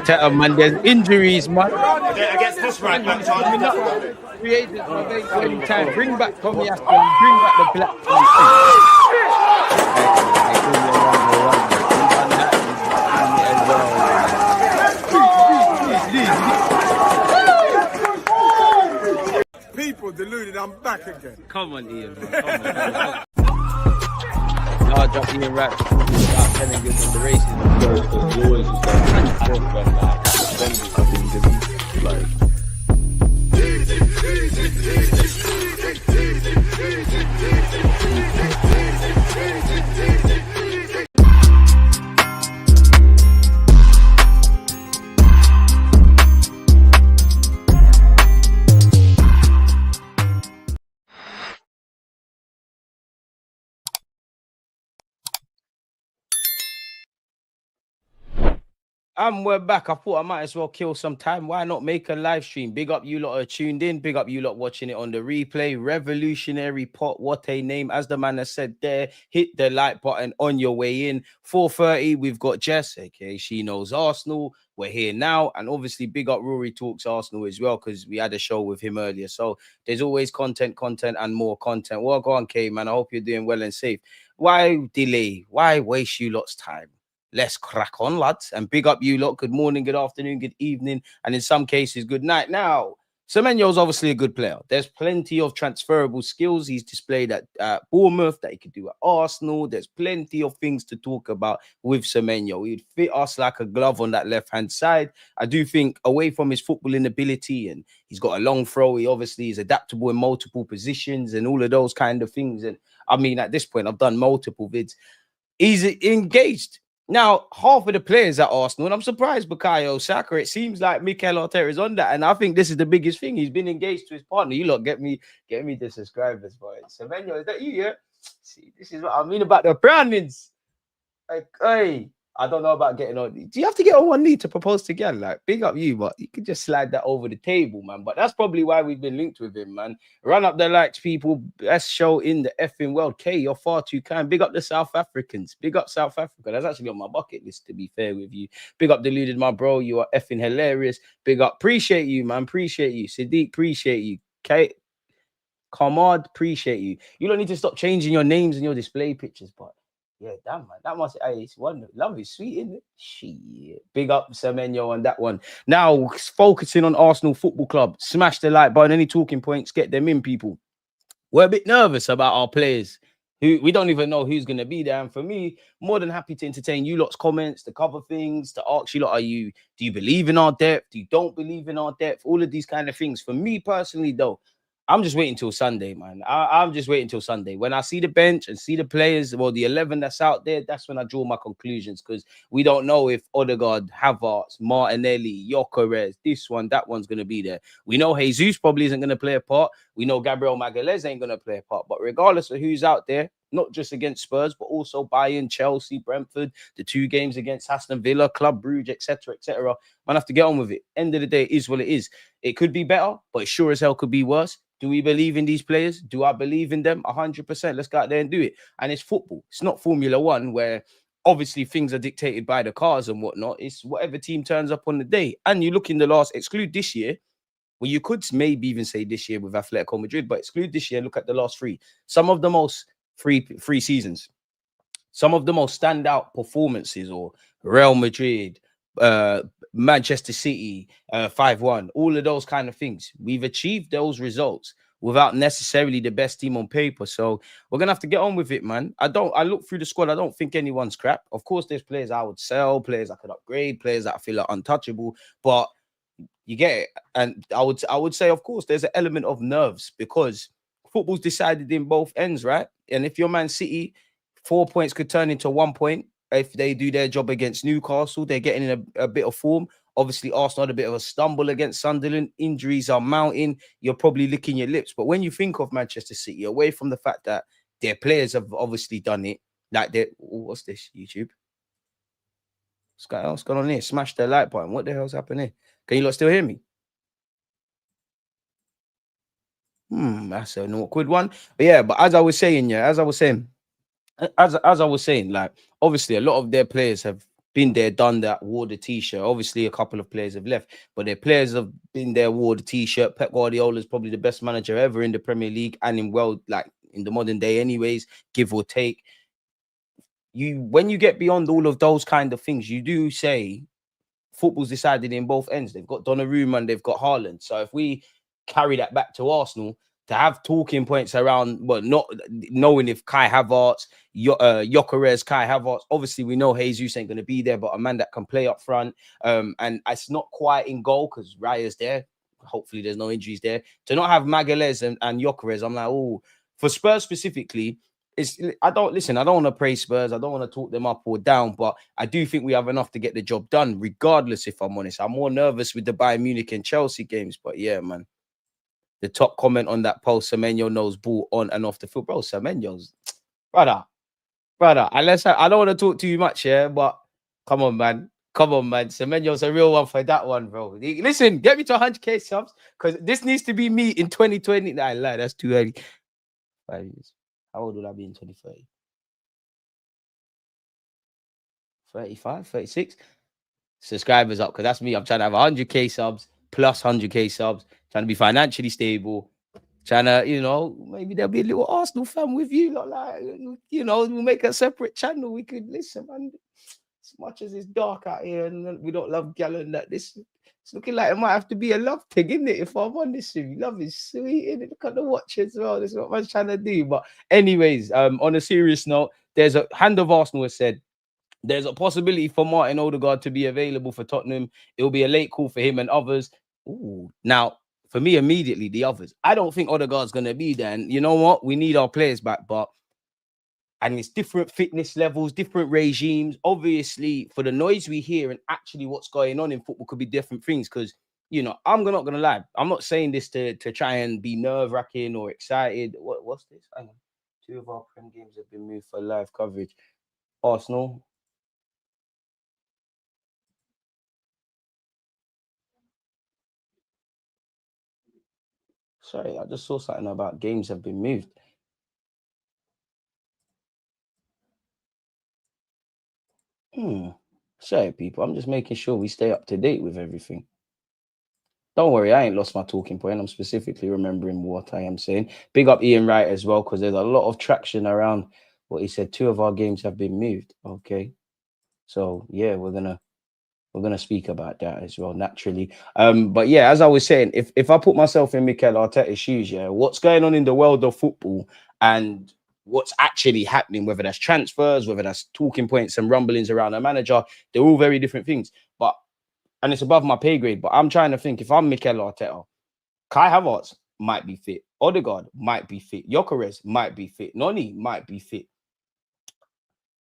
Tell man, there's injuries, man. Against this right back, Free agents are anytime. Bring back Tommy Aston. Bring back the black. People deluded, I'm back again. Come on, Ian. Man. Come on. Large up Ian Rapp about telling you on the races. You always just And we're back. I thought I might as well kill some time. Why not make a live stream? Big up you lot are tuned in. Big up you lot watching it on the replay. Revolutionary pot. What a name. As the man has said there, hit the like button on your way in. 4:30, we've got Jess, aka She Knows Arsenal. We're here now. And obviously, big up Rory Talks Arsenal as well, because we had a show with him earlier. So there's always content, and more content. Well, go on, K, man. I hope you're doing well and safe. Why delay? Why waste you lot's time? Let's crack on, lads. And big up you lot. Good morning, good afternoon, good evening, and in some cases, good night. Now, Semenyo is obviously a good player. There's plenty of transferable skills he's displayed at Bournemouth that he could do at Arsenal. There's plenty of things to talk about with Semenyo. He'd fit us like a glove on that left-hand side. I do think away from his footballing ability, and he's got a long throw, he obviously is adaptable in multiple positions and all of those kind of things. And I mean, at this point, I've done multiple vids. He's engaged. Now, half of the players at Arsenal, and I'm surprised Bukayo Saka, it seems like Mikel Arteta is on that. And I think this is the biggest thing. He's been engaged to his partner. You lot get me the subscribers, boy. Semenyo, is that you, yeah? See, this is what I mean about the brandings. Like, hey, I don't know about getting on. Do you have to get on one knee to propose to girl? Like, big up you, but you could just slide that over the table, man. But that's probably why we've been linked with him, man. Run up the likes, people. Best show in the effing world. K, you're far too kind. Big up the South Africans. Big up South Africa. That's actually on my bucket list, to be fair with you. Big up Deluded, my bro. You are effing hilarious. Big up. Appreciate you, man. Appreciate you. Sadiq, appreciate you. K, Kamad, appreciate you. You don't need to stop changing your names and your display pictures, but yeah, damn, man. That must, it's wonderful. Love is sweet, isn't it? Shit. Big up Semenyo on that one. Now, focusing on Arsenal Football Club. Smash the like button. Any talking points, get them in, people. We're a bit nervous about our players. Who we don't even know who's going to be there. And for me, more than happy to entertain you lot's comments, to cover things, to ask you lot, do you believe in our depth? Do you don't believe in our depth? All of these kind of things. For me personally, though, I'm just waiting till Sunday, man. I'm just waiting till Sunday. When I see the bench and see the players, well, the 11 that's out there, that's when I draw my conclusions, because we don't know if Odegaard, Havertz, Martinelli, Gyökeres, this one, that one's going to be there. We know Jesus probably isn't going to play a part. We know Gabriel Magalhaes ain't going to play a part. But regardless of who's out there, not just against Spurs, but also Bayern, Chelsea, Brentford, the 2 games against Aston Villa, Club Brugge, etc., etc. Man, have to get on with it. End of the day, it is what it is. It could be better, but it sure as hell could be worse. Do we believe in these players? Do I believe in them? 100%. Let's go out there and do it. And it's football. It's not Formula One, where obviously things are dictated by the cars and whatnot. It's whatever team turns up on the day. And you look in the last, exclude this year. Well, you could maybe even say this year with Atletico Madrid, but exclude this year and look at the last 3. Some of the most free seasons. Some of the most standout performances, or Real Madrid, Manchester City, 5-1, all of those kind of things. We've achieved those results without necessarily the best team on paper. So we're gonna have to get on with it, man. I look through the squad. I don't think anyone's crap. Of course, there's players I would sell, players I could upgrade, players that I feel are untouchable, but you get it. And I would say, of course, there's an element of nerves, because football's decided in both ends, right? And if you're Man City, 4 points could turn into 1 point. If they do their job against Newcastle, they're getting in a bit of form. Obviously, Arsenal had a bit of a stumble against Sunderland. Injuries are mounting. You're probably licking your lips. But when you think of Manchester City, away from the fact that their players have obviously done it, like what's this, YouTube? What's going on here? Smash the like button. What the hell's happening? Can you lot still hear me? That's an awkward one. But yeah, but as I was saying, like, obviously a lot of their players have been there, done that, wore the t-shirt. Obviously, a couple of players have left, but their players have been there, wore the t-shirt. Pep Guardiola is probably the best manager ever in the Premier League and in in the modern day, anyways, give or take. When you get beyond all of those kind of things, you do say football's decided in both ends. They've got Donnarumma and they've got Haaland. So if we carry that back to Arsenal, to have talking points around, well, not knowing if Kai Havertz, Gyökeres, Kai Havertz, obviously we know Jesus ain't going to be there, but a man that can play up front. And it's not quite in goal because Raya's there. Hopefully there's no injuries there. To not have Magalhaes and Gyökeres, I'm like, oh, for Spurs specifically, I don't want to praise Spurs. I don't want to talk them up or down, but I do think we have enough to get the job done, regardless, if I'm honest. I'm more nervous with the Bayern Munich and Chelsea games, but yeah, man. The top comment on that post, Semenyo knows ball on and off the field. Bro, Semenyo's... Brother. Unless I don't want to talk too much here, but come on, man. Semenyo's a real one for that one, bro. Listen, get me to 100k subs, because this needs to be me in 2020. Nah, I lie, that's too early. 5 years. How old will I be in 2030? 35, 36? Subscribers up, because that's me. I'm trying to have 100k subs plus 100k subs. Trying to be financially stable. Trying to, maybe there'll be a little Arsenal fan with you. We'll make a separate channel. We could listen, man. As much as it's dark out here and we don't love Gallon, it's looking like it might have to be a love thing, isn't it? If I'm honest with you, love is sweet, innit? Look at the watch as well. That's what I'm trying to do. But anyways, on a serious note, there's a hand of Arsenal has said there's a possibility for Martin Odegaard to be available for Tottenham. It'll be a late call for him and others. Ooh. Now, for me, immediately, the others. I don't think Odegaard's going to be there. And you know what? We need our players back, and it's different fitness levels, different regimes. Obviously, for the noise we hear and actually what's going on in football could be different things. Because, I'm not going to lie. I'm not saying this to try and be nerve-wracking or excited. What's this? Hang on. 2 of our Prem games have been moved for live coverage. Arsenal. Sorry, I just saw something about games have been moved. Sorry, people. I'm just making sure we stay up to date with everything. Don't worry, I ain't lost my talking point. I'm specifically remembering what I am saying. Big up Ian Wright as well, because there's a lot of traction around what he said. 2 of our games have been moved. Okay. So, yeah, we're gonna speak about that as well, naturally. But yeah, as I was saying, if I put myself in Mikel Arteta's shoes, yeah, what's going on in the world of football and what's actually happening, whether that's transfers, whether that's talking points and rumblings around a manager, they're all very different things. And it's above my pay grade. But I'm trying to think, if I'm Mikel Arteta, Kai Havertz might be fit, Odegaard might be fit, Gyökeres might be fit, Noni might be fit.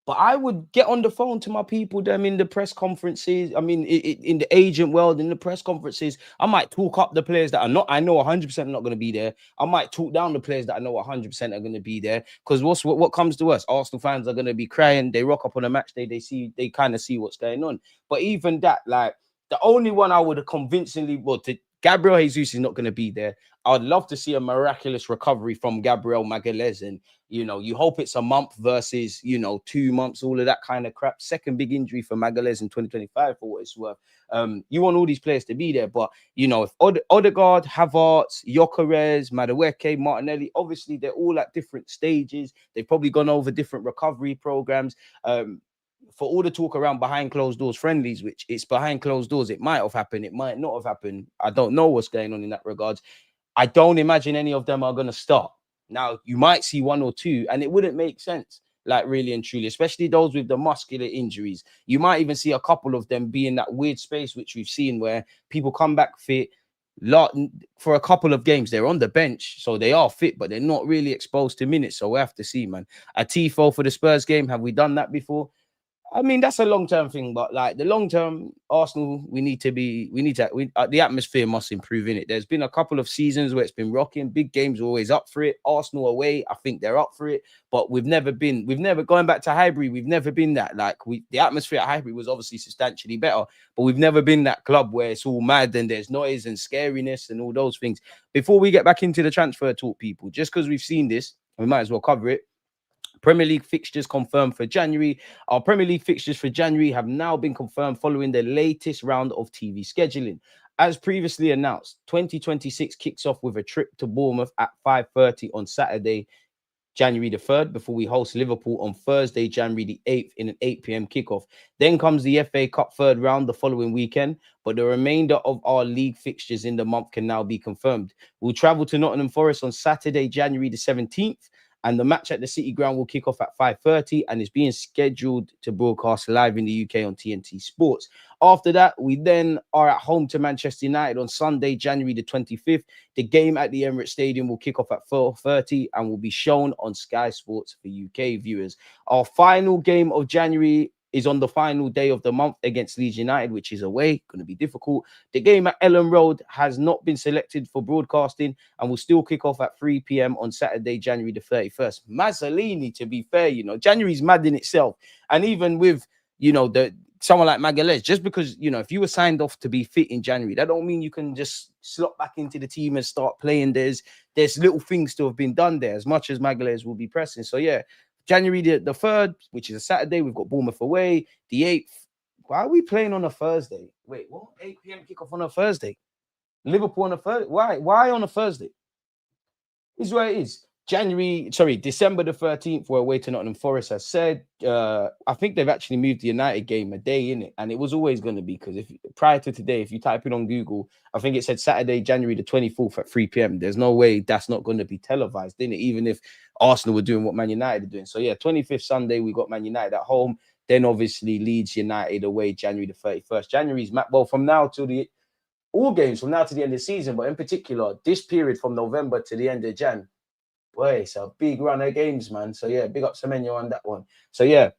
But I would get on the phone to my people, them in the press conferences. I mean, in the agent world, in the press conferences, I might talk up the players that I know 100% not going to be there. I might talk down the players that I know 100% are going to be there. Because what comes to us? Arsenal fans are going to be crying. They rock up on a match day. They kind of see what's going on. But even that, the only one I would have convincingly, Gabriel Jesus is not going to be there. I'd love to see a miraculous recovery from Gabriel Magalhaes, and you hope it's a month versus 2 months, all of that kind of crap. Second big injury for Magalhaes in 2025 for what it's worth. You want all these players to be there, but if Odegaard, Havertz, Gyökeres, Madueke, Martinelli, obviously they're all at different stages. They've probably gone over different recovery programs. For all the talk around behind closed doors friendlies, which it's behind closed doors, it might have happened, it might not have happened. I don't know what's going on in that regards. I don't imagine any of them are going to start. Now, you might see 1 or 2, and it wouldn't make sense, really and truly, especially those with the muscular injuries. You might even see a couple of them be in that weird space, which we've seen where people come back fit. For a couple of games, they're on the bench, so they are fit, but they're not really exposed to minutes. So we have to see, man. A Tifo for the Spurs game, have we done that before? I mean, that's a long-term thing, but the long-term Arsenal, the atmosphere must improve in it. There's been a couple of seasons where it's been rocking. Big games are always up for it. Arsenal away, I think they're up for it, but we've never going back to Highbury. We've never been that. The atmosphere at Highbury was obviously substantially better, but we've never been that club where it's all mad and there's noise and scariness and all those things. Before we get back into the transfer talk, people, just because we've seen this, we might as well cover it. Premier League fixtures confirmed for January. Our Premier League fixtures for January have now been confirmed following the latest round of TV scheduling. As previously announced, 2026 kicks off with a trip to Bournemouth at 5:30 on Saturday, January the 3rd, before we host Liverpool on Thursday, January the 8th in an 8 p.m. kickoff. Then comes the FA Cup third round the following weekend, but the remainder of our league fixtures in the month can now be confirmed. We'll travel to Nottingham Forest on Saturday, January the 17th, and the match at the City Ground will kick off at 5:30 and is being scheduled to broadcast live in the UK on TNT Sports. After that, we then are at home to Manchester United on Sunday, January the 25th. The game at the Emirates Stadium will kick off at 4:30 and will be shown on Sky Sports for UK viewers. Our final game of January is on the final day of the month against Leeds United, which is away, going to be difficult. The game at Ellen Road has not been selected for broadcasting and will still kick off at 3 p.m. on Saturday, January the 31st. Mazzolini, to be fair, January's mad in itself. And even with, someone like Magalhaes, just because, if you were signed off to be fit in January, that don't mean you can just slot back into the team and start playing. There's little things to have been done there, as much as Magalhaes will be pressing. So, yeah, January the 3rd, which is a Saturday, we've got Bournemouth away. The 8th, why are we playing on a Thursday? Wait, what? 8 p.m. kickoff on a Thursday? Liverpool on a Thursday? Why on a Thursday? This is where it is. December the 13th, we're away to Nottingham Forest, as said. I think they've actually moved the United game a day in it, and it was always going to be, because prior to today, if you type in on Google, I think it said Saturday, January the 24th at 3 p.m. There's no way that's not going to be televised, in it, even if Arsenal were doing what Man United are doing. So yeah, 25th Sunday, we got Man United at home. Then obviously Leeds United away, January the 31st. January's from now till all games from now to the end of the season, but in particular, this period from November to the end of Jan. Boy, it's a big run of games, man. So, yeah, big up Semenyo on that one. So, yeah,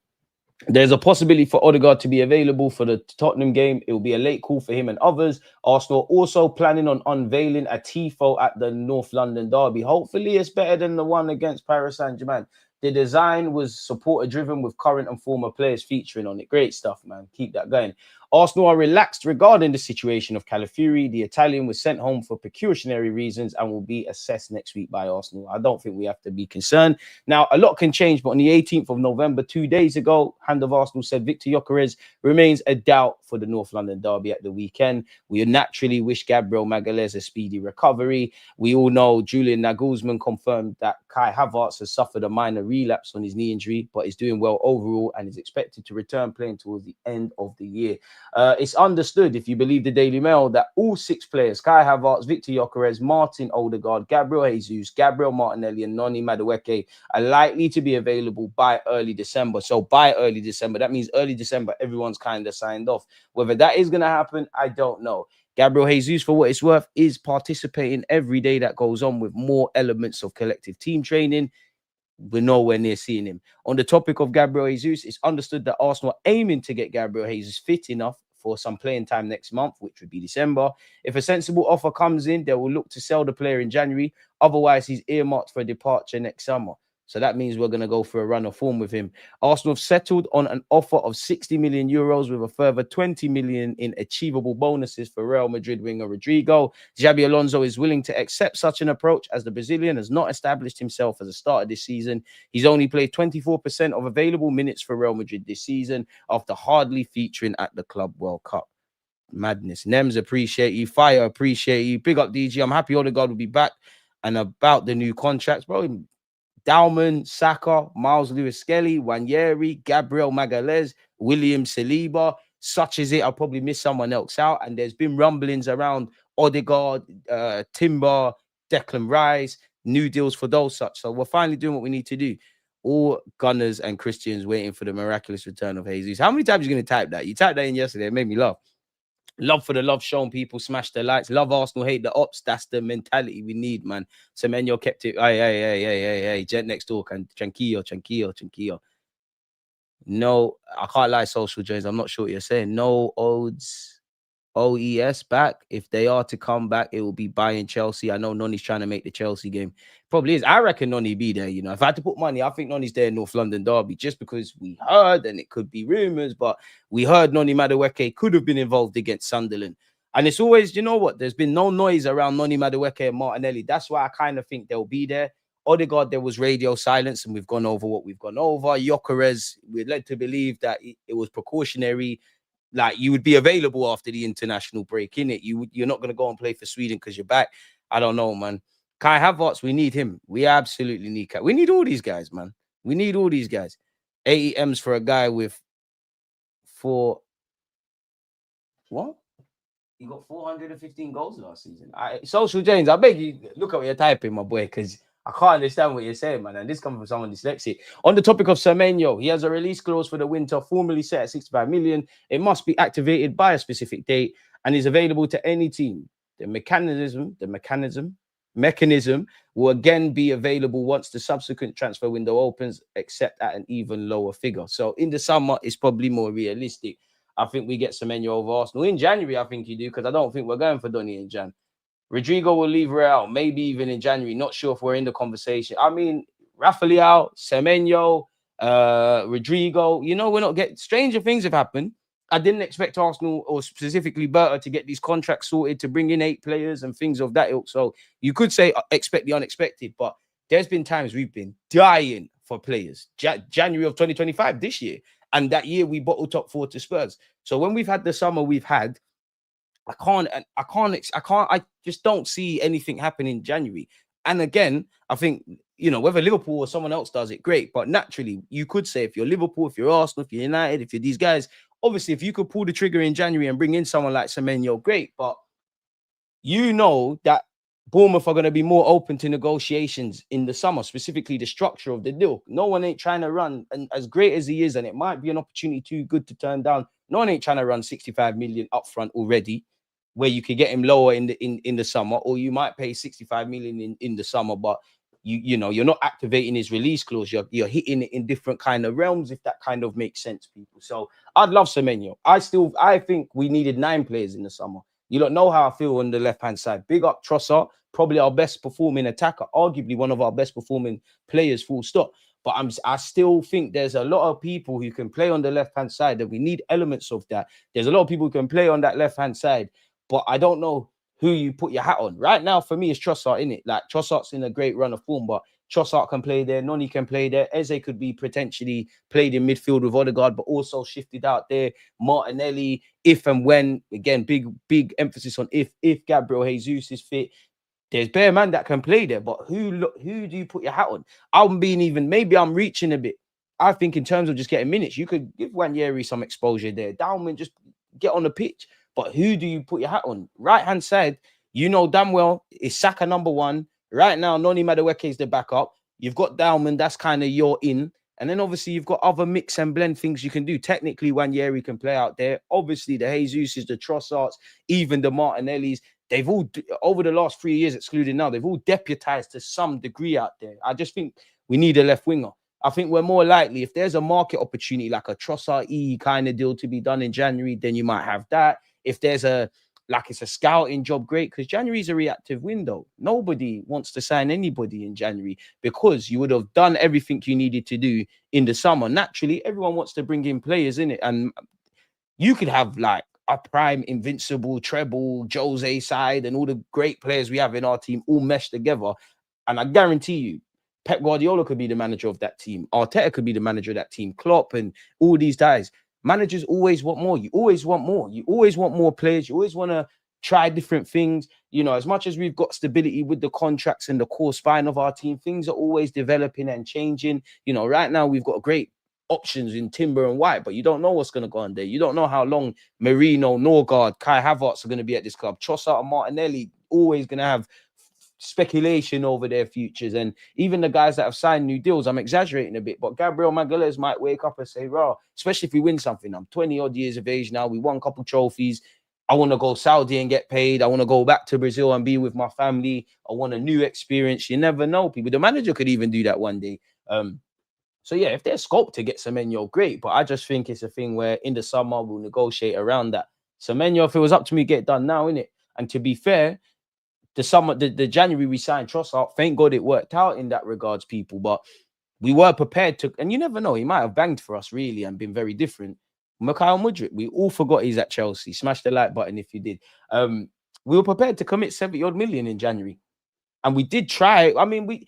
there's a possibility for Odegaard to be available for the Tottenham game. It will be a late call for him and others. Arsenal also planning on unveiling a tifo at the North London derby. Hopefully, it's better than the one against Paris Saint-Germain. The design was supporter-driven with current and former players featuring on it. Great stuff, man. Keep that going. Arsenal are relaxed regarding the situation of Calafiori. The Italian was sent home for precautionary reasons and will be assessed next week by Arsenal. I don't think we have to be concerned. Now, a lot can change, but on the 18th of November, 2 days ago, Hand of Arsenal said Victor Gyökeres remains a doubt for the North London derby at the weekend. We naturally wish Gabriel Magalhaes a speedy recovery. We all know Julian Nagelsmann confirmed that Kai Havertz has suffered a minor relapse on his knee injury, but is doing well overall and is expected to return playing towards the end of the year. It's understood, if you believe the Daily Mail, that all 6 players, Kai Havertz, Victor Gyökeres, Martin Odegaard, Gabriel Jesus, Gabriel Martinelli, and Noni Madueke, are likely to be available by early December. So by early December, that means early December, everyone's kind of signed off. Whether that is going to happen, I don't know. Gabriel Jesus, for what it's worth, is participating every day that goes on with more elements of collective team training. We're nowhere near seeing him. On the topic of Gabriel Jesus, it's understood that Arsenal are aiming to get Gabriel Jesus fit enough for some playing time next month, which would be December. If a sensible offer comes in, they will look to sell the player in January. Otherwise, he's earmarked for departure next summer. So that means we're going to go for a run of form with him. Arsenal have settled on an offer of 60 million euros with a further 20 million in achievable bonuses for Real Madrid winger Rodrygo. Xabi Alonso is willing to accept such an approach as the Brazilian has not established himself as a starter this season. He's only played 24% of available minutes for Real Madrid this season after hardly featuring at the Club World Cup. Madness. Nems, appreciate you. Fire, appreciate you. Big up, DG. I'm happy Odegaard will be back. And about the new contracts, bro, Downman, Saka, Miles Lewis-Skelly, Wanyeri, Gabriel Magalhaes, William Saliba. Such is it. I'll probably miss someone else out. And there's been rumblings around Odegaard, Timber, Declan Rice, new deals for those such. So we're finally doing what we need to do. All Gunners and Christians waiting for the miraculous return of Jesus. How many times are you going to type that? You typed that in yesterday. It made me laugh. Love for the love shown, people smash the likes. Love Arsenal, hate the ops. That's the mentality we need, man. Semenyo kept it. Hey. Gent next door. Tranquillo. No, I can't lie, Social Jones. I'm not sure what you're saying. No OES back. If they are to come back, it will be buying Chelsea. I know Noni's trying to make the Chelsea game. Probably is. I reckon Noni be there. If I had to put money, I think Noni's there in North London derby, just because we heard, and it could be rumours, but we heard Noni Madueke could have been involved against Sunderland. And it's always, there's been no noise around Noni Madueke and Martinelli. That's why I kind of think they'll be there. Odegaard, there was radio silence, and we've gone over what we've gone over. Gyökeres, we're led to believe that it was precautionary. Like, you would be available after the international break, innit? You're not going to go and play for Sweden because you're back. I don't know, man. Kai Havertz, we need him. We absolutely need Kai. We need all these guys, man. We need all these guys. 80 M's for a guy with what? He got 415 goals last season. Social James, I beg you, look at what you're typing, my boy, because I can't understand what you're saying, man. And this comes from someone dyslexic. On the topic of Semenyo, he has a release clause for the winter, formally set at 65 million. It must be activated by a specific date and is available to any team. The mechanism will again be available once the subsequent transfer window opens, except at an even lower figure. So in the summer, it's probably more realistic. I think we get Semenyo over Arsenal. In January, I think you do, because I don't think we're going for Donny in Jan. Rodrygo will leave Real, maybe even in January. Not sure if we're in the conversation. I mean, Rafael, Semenyo, Rodrygo, we're not getting... Stranger things have happened. I didn't expect Arsenal, or specifically Berta, to get these contracts sorted, to bring in 8 players and things of that ilk. So you could say expect the unexpected, but there's been times we've been dying for players. January of 2025, this year. And that year we bottled top 4 to Spurs. So when we've had the summer we've had, I just don't see anything happen in January. And again, I think, whether Liverpool or someone else does it, great. But naturally, you could say if you're Liverpool, if you're Arsenal, if you're United, if you're these guys, obviously, if you could pull the trigger in January and bring in someone like Semenyo, great. But that Bournemouth are going to be more open to negotiations in the summer, specifically the structure of the deal. No one ain't trying to run, and as great as he is, and it might be an opportunity too good to turn down, no one ain't trying to run 65 million up front already, where you could get him lower in the summer, or you might pay 65 million in the summer, but you're not activating his release clause. You're hitting it in different kind of realms, if that kind of makes sense, people. So I'd love Semenyo. I think we needed 9 players in the summer. You don't know how I feel on the left-hand side. Big up Trossard, probably our best performing attacker, arguably one of our best performing players, full stop. But I still think there's a lot of people who can play on the left-hand side, and we need elements of that. There's a lot of people who can play on that left-hand side, but I don't know who you put your hat on. Right now, for me, it's Trossard, innit? Like, Trossard's in a great run of form, but Trossard can play there. Noni can play there. Eze could be potentially played in midfield with Odegaard, but also shifted out there. Martinelli, if and when, again, big emphasis on if Gabriel Jesus is fit. There's bare man that can play there, but who do you put your hat on? Maybe I'm reaching a bit. I think in terms of just getting minutes, you could give Wanyeri some exposure there. Downman, just get on the pitch. But who do you put your hat on? Right-hand side, damn well, is Saka number 1. Right now, Noni Madueke is the backup. You've got Downman, that's kind of your in. And then obviously you've got other mix and blend things you can do. Technically, Wanyeri can play out there. Obviously, the Jesuses, the Trossards, even the Martinellis, they've all, over the last 3 years, excluding now, they've all deputized to some degree out there. I just think we need a left winger. I think we're more likely, if there's a market opportunity, like a Trossard-y kind of deal to be done in January, then you might have that. If there's it's a scouting job, great, because January is a reactive window. Nobody wants to sign anybody in January because you would have done everything you needed to do in the summer. Naturally, everyone wants to bring in players in it, and you could have like a prime, invincible, treble, Jose side, and all the great players we have in our team all meshed together. And I guarantee you, Pep Guardiola could be the manager of that team. Arteta could be the manager of that team. Klopp and all these guys. Managers always want more. You always want more. You always want more players. You always want to try different things. As much as we've got stability with the contracts and the core spine of our team, things are always developing and changing. Right now we've got great options in Timber and White, but you don't know what's going to go on there. You don't know how long Merino, Norgard, Kai Havertz are going to be at this club. Trossard and Martinelli always going to have speculation over their futures, and even the guys that have signed new deals, I'm exaggerating a bit, but Gabriel Magalhaes might wake up and say, "Raw, especially if we win something. I'm 20 odd years of age now. We won a couple trophies. I want to go Saudi and get paid. I want to go back to Brazil and be with my family. I want a new experience." You never know, people. The manager could even do that one day. So yeah, if there's scope to get Semenyo, great. But I just think it's a thing where in the summer we'll negotiate around that. Semenyo, if it was up to me, get it done now, innit? And to be fair, the January we signed Trossard, thank God it worked out in that regards, people. But we were prepared to, and you never know, he might have banged for us really and been very different. Mikhail Mudryk, we all forgot he's at Chelsea. Smash the like button if you did. We were prepared to commit 70 odd million in January, and we did try. I mean,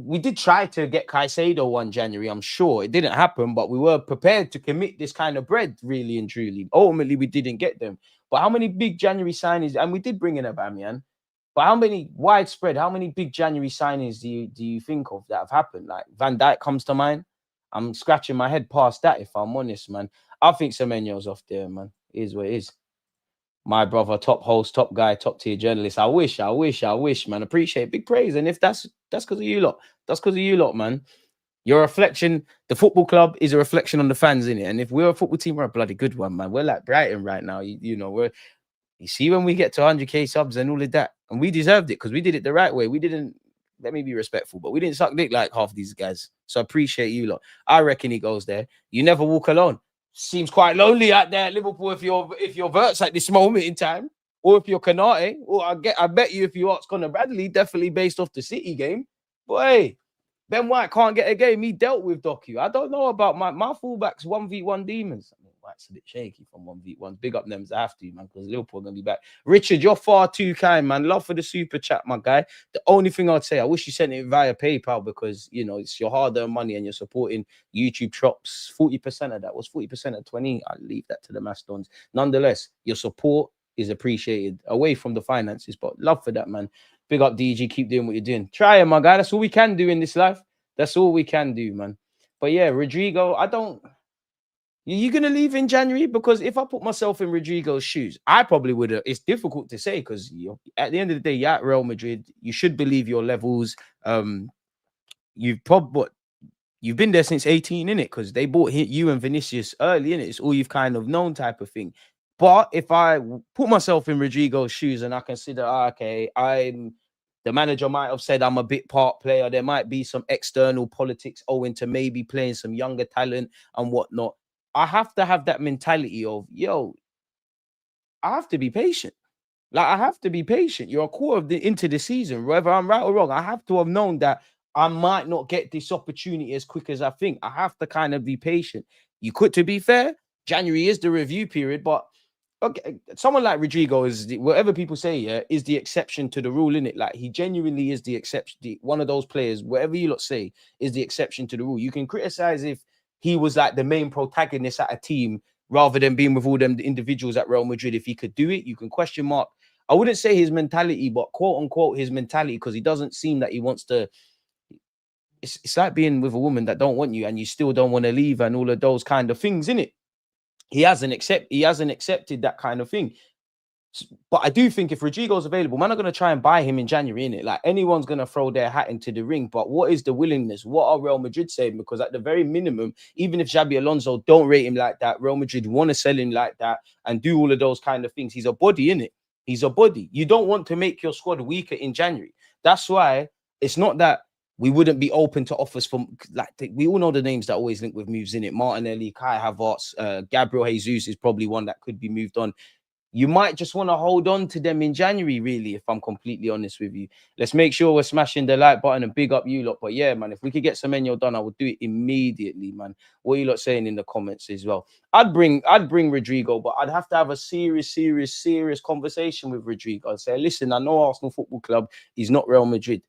we did try to get Caicedo 1 January. I'm sure it didn't happen, but we were prepared to commit this kind of bread, really and truly. Ultimately, we didn't get them. But how many big January signings? And we did bring in Aubameyang. But how many widespread? How many big January signings do you think of that have happened? Like Van Dijk comes to mind. I'm scratching my head past that, if I'm honest, man. I think Semenyo's off there, man. It is what it is. My brother, top host, top guy, top tier journalist. I wish, man. Appreciate big praise. And if that's because of you lot, that's because of you lot, man. Your reflection, the football club is a reflection on the fans, innit? And if we're a football team, we're a bloody good one, man. We're like Brighton right now. You know, you see when we get to 100k subs and all of that, and we deserved it because we did it the right way. We didn't, let me be respectful, but we didn't suck dick like half these guys. So I appreciate you lot. I reckon he goes there. You never walk alone. Seems quite lonely out there at Liverpool if you're Verts at this moment in time, or if you're Canate, or I bet you if you ask Conor Bradley, definitely based off the City game. But hey, Ben White can't get a game. He dealt with Doku. I don't know about my fullbacks 1v1 demons. I mean, White's a bit shaky from 1v1. Big up them as I have to, man, because Liverpool are going to be back. Richard, you're far too kind, man. Love for the super chat, my guy. The only thing I'd say, I wish you sent it via PayPal because, you know, it's your hard-earned money and you're supporting YouTube Chops. 40% of that was 40% of 20. I'll leave that to the Mastodons. Nonetheless, your support is appreciated away from the finances, but love for that, man. Big up, DG. Keep doing what you're doing. Try it, my guy. That's all we can do in this life. That's all we can do, man. But yeah, Rodrygo, you're going to leave in January? Because if I put myself in Rodrygo's shoes, I probably would have. It's difficult to say because at the end of the day, you're at Real Madrid. You should believe your levels. You've been there since 18, innit? Because they bought you and Vinicius early, innit? It's all you've kind of known type of thing. But if I put myself in Rodrygo's shoes and I consider, okay, the manager might have said I'm a bit part player. There might be some external politics owing to maybe playing some younger talent and whatnot. I have to have that mentality of, yo, I have to be patient. Like, I have to be patient. You're a quarter into the season. Whether I'm right or wrong, I have to have known that I might not get this opportunity as quick as I think. I have to kind of be patient. You could, to be fair, January is the review period, but okay, someone like Rodrygo is whatever people say, yeah, is the exception to the rule, innit? Like, he genuinely is the exception. One of those players, whatever you lot say, is the exception to the rule. You can criticize if he was like the main protagonist at a team rather than being with all them individuals at Real Madrid. If he could do it, you can question mark. I wouldn't say his mentality, but quote unquote his mentality, because he doesn't seem that he wants to. It's like being with a woman that don't want you and you still don't want to leave and all of those kind of things, innit? He hasn't accepted that kind of thing. But I do think if Rodrygo's available, man, are going to try and buy him in January, innit? Like, anyone's going to throw their hat into the ring. But what is the willingness? What are Real Madrid saying? Because at the very minimum, even if Xabi Alonso don't rate him like that, Real Madrid want to sell him like that and do all of those kind of things. He's a body, innit? He's a body. You don't want to make your squad weaker in January. That's why it's not that we wouldn't be open to offers from, like, we all know the names that always link with moves, in it. Martinelli, Kai Havertz, Gabriel Jesus is probably one that could be moved on. You might just want to hold on to them in January, really, if I'm completely honest with you. Let's make sure we're smashing the like button and big up you lot. But yeah, man, if we could get Semenyo done, I would do it immediately, man. What are you lot saying in the comments as well? I'd bring Rodrygo, but I'd have to have a serious conversation with Rodrygo. I'd say, listen, I know Arsenal Football Club is not Real Madrid,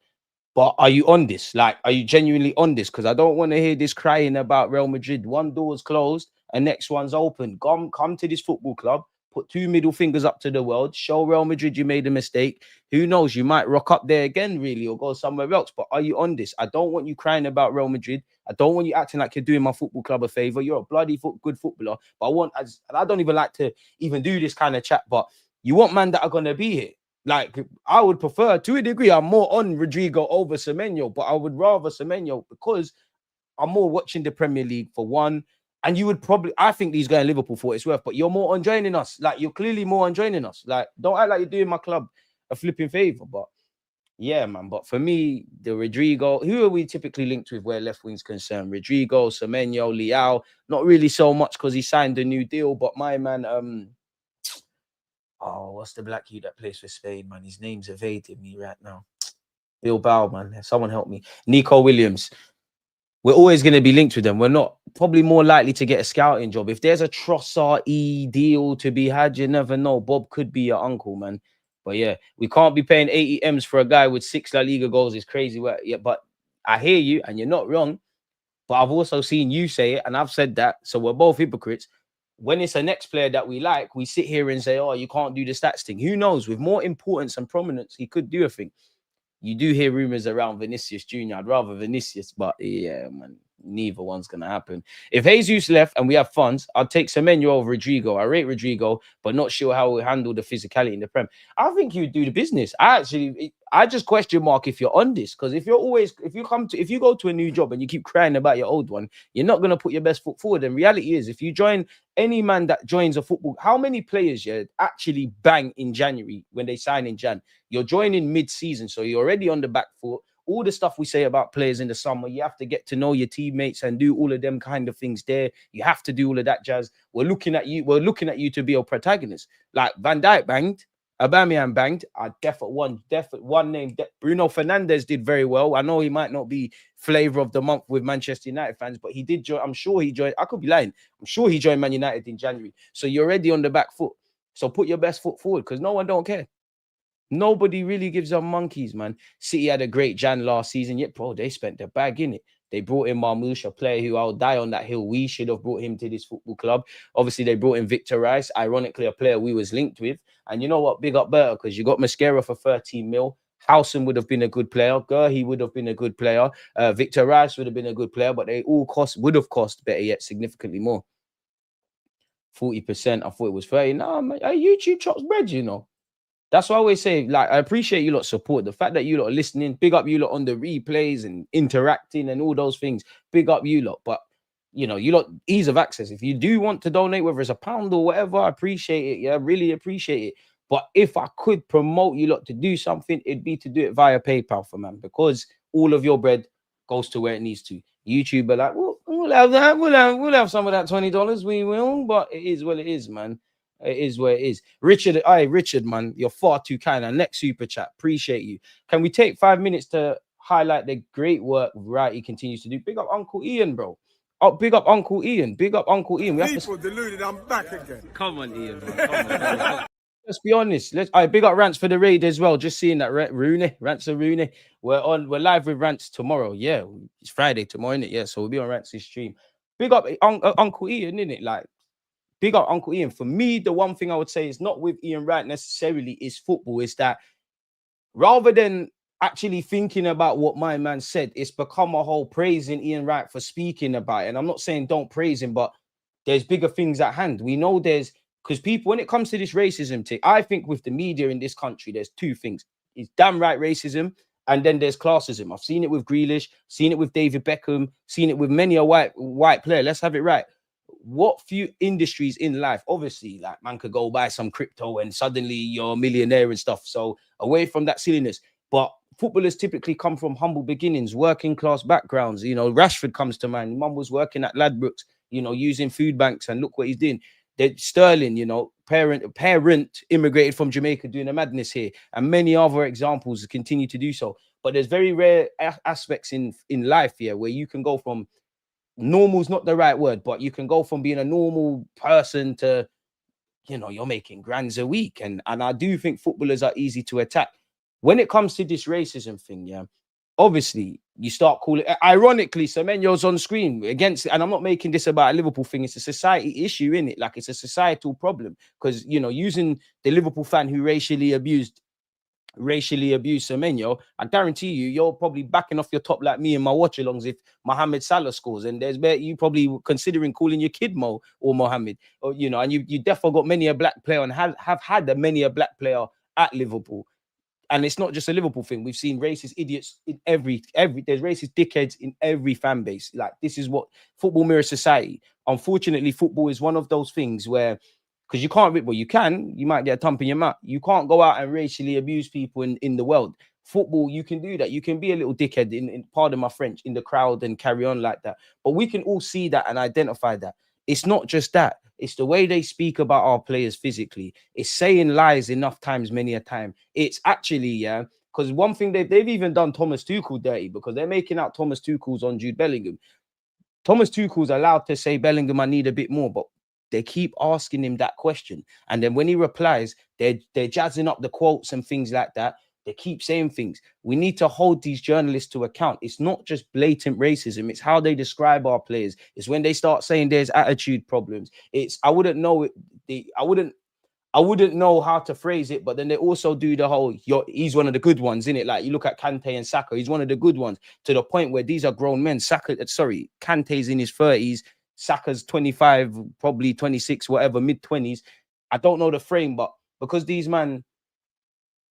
but are you on this? Like, are you genuinely on this? Because I don't want to hear this crying about Real Madrid. One door's closed and next one's open. Come to this football club. Put 2 middle fingers up to the world. Show Real Madrid you made a mistake. Who knows? You might rock up there again, really, or go somewhere else. But are you on this? I don't want you crying about Real Madrid. I don't want you acting like you're doing my football club a favor. You're a bloody good footballer. But I don't even like to even do this kind of chat. But you want man that are going to be here. Like, I would prefer, to a degree, I'm more on Rodrygo over Semenyo. But I would rather Semenyo because I'm more watching the Premier League for one. And you would probably, I think these guys in Liverpool for what it's worth, but you're more on joining us. Like, you're clearly more on joining us. Like, don't act like you're doing my club a flipping favor. But yeah, man. But for me, the Rodrygo, who are we typically linked with where left wing's concerned? Rodrygo, Semenyo, Leao. Not really so much because he signed a new deal. But my man, what's the black you that plays for Spain, man? His name's evading me right now. Bilbao, man. Someone help me. Nico Williams. We're always going to be linked with them. We're not probably more likely to get a scouting job. If there's a Trossard deal to be had, you never know. Bob could be your uncle, man. But yeah, we can't be paying 80 M's for a guy with 6 La Liga goals. It's crazy. Yeah, but I hear you, and you're not wrong. But I've also seen you say it, and I've said that. So we're both hypocrites. When it's a next player that we like, we sit here and say, oh, you can't do the stats thing. Who knows? With more importance and prominence, he could do a thing. You do hear rumors around Vinicius Jr. I'd rather Vinicius, but yeah, man, neither one's going to happen. If Jesus left and we have funds, I'd take Semenyo over Rodrygo. I rate Rodrygo, but not sure how he'll handle the physicality in the Prem. I think he would do the business. I just question mark if you're on this, because if you go to a new job and you keep crying about your old one, you're not going to put your best foot forward. And reality is, if you join any man that joins a football, how many players actually bang in January when they sign in Jan? You're joining mid-season, so you're already on the back foot. All the stuff we say about players in the summer, you have to get to know your teammates and do all of them kind of things there. You have to do all of that jazz. We're looking at you to be a protagonist. Like Van Dijk banged, Aubameyang banged. One name. Bruno Fernandes did very well. I know he might not be flavor of the month with Manchester United fans, but he did join. I'm sure he joined. I could be lying. I'm sure he joined Man United in January. So you're already on the back foot. So put your best foot forward, because no one don't care. Nobody really gives up monkeys, man. City had a great Jan last season. Yet, bro, they spent their bag in it. They brought in Marmoush, a player who I'll die on that hill. We should have brought him to this football club. Obviously, they brought in Victor Rice, ironically, a player we was linked with. And you know what? Big up Berta, because you got Mascara for 13 mil. Howson would have been a good player. Gurhey would have been a good player. Victor Rice would have been a good player, but they all would have cost, better yet, significantly more. 40%. I thought it was 30. Nah, man, YouTube chops bread, you know. That's why I always say, like, I appreciate you lot support. The fact that you lot are listening, big up you lot on the replays and interacting and all those things. Big up you lot. But, you know, you lot, ease of access. If you do want to donate, whether it's £1 or whatever, I appreciate it. Yeah, really appreciate it. But if I could promote you lot to do something, it'd be to do it via PayPal for man, because all of your bread goes to where it needs to. YouTube are like, well, we'll have that. We'll have some of that $20. We will, but it is what it is, man. It is where it is. Richard, man, you're far too kind. And next super chat, appreciate you. Can we take 5 minutes to highlight the great work Righty continues to do? Big up Uncle Ian, bro. Oh, big up Uncle Ian. Big up Uncle Ian. People deluded, I'm back again. Come on, Ian, man. Come on. Let's be honest. Big up Rants for the raid as well. Just seeing that Rants of Rooney. We're live with Rants tomorrow. Yeah, it's Friday tomorrow, isn't it? Yeah, so we'll be on Rants' stream. Big up Uncle Ian, isn't it? Like, big up Uncle Ian. For me, the one thing I would say is not with Ian Wright necessarily is football. Is that rather than actually thinking about what my man said, it's become a whole praising Ian Wright for speaking about it. And I'm not saying don't praise him, but there's bigger things at hand. We know because people, when it comes to this racism thing, I think with the media in this country, there's two things. It's damn right racism, and then there's classism. I've seen it with Grealish, seen it with David Beckham, seen it with many a white player. Let's have it right. What few industries in life, obviously, like man could go buy some crypto and suddenly you're a millionaire and stuff. So away from that silliness. But footballers typically come from humble beginnings, working class backgrounds. You know, Rashford comes to mind. Mum was working at Ladbrokes, you know, using food banks, and look what he's doing. Sterling, you know, parent immigrated from Jamaica doing a madness here, and many other examples continue to do so. But there's very rare aspects in life here where you can go from, normal's not the right word, but you can go from being a normal person to, you know, you're making grands a week. And I do think footballers are easy to attack. When it comes to this racism thing, yeah, obviously you start calling, ironically, Semenyo's on screen against, and I'm not making this about a Liverpool thing, it's a society issue, isn't it? Like, it's a societal problem, because, you know, using the Liverpool fan who racially abused Semenyo, I guarantee you're probably backing off your top like me and my watch-alongs if Mohamed Salah scores, and there's you probably considering calling your kid Mo or Mohamed, or, you know, and you definitely got many a black player and have had many a black player at Liverpool. And it's not just a Liverpool thing. We've seen racist idiots in every there's racist dickheads in every fan base. Like, this is what football mirrors society. Unfortunately, football is one of those things where, because you can't, well, you might get a thump in your mouth. You can't go out and racially abuse people in the world. Football, you can do that. You can be a little dickhead in pardon my French, in the crowd and carry on like that. But we can all see that and identify that. It's not just that. It's the way they speak about our players physically. It's saying lies enough times, many a time. It's actually, yeah, because one thing they've even done Thomas Tuchel dirty, because they're making out Thomas Tuchel's on Jude Bellingham. Thomas Tuchel's allowed to say, Bellingham, I need a bit more, but they keep asking him that question. And then when he replies, they're jazzing up the quotes and things like that. They keep saying things. We need to hold these journalists to account. It's not just blatant racism. It's how they describe our players. It's when they start saying there's attitude problems. I wouldn't know it. I wouldn't know how to phrase it, but then they also do the whole, he's one of the good ones, innit? Like, you look at Kante and Saka, he's one of the good ones, to the point where these are grown men. Kante's in his 30s, Saka's 25, probably 26, whatever, mid-20s. I don't know the frame, but because these men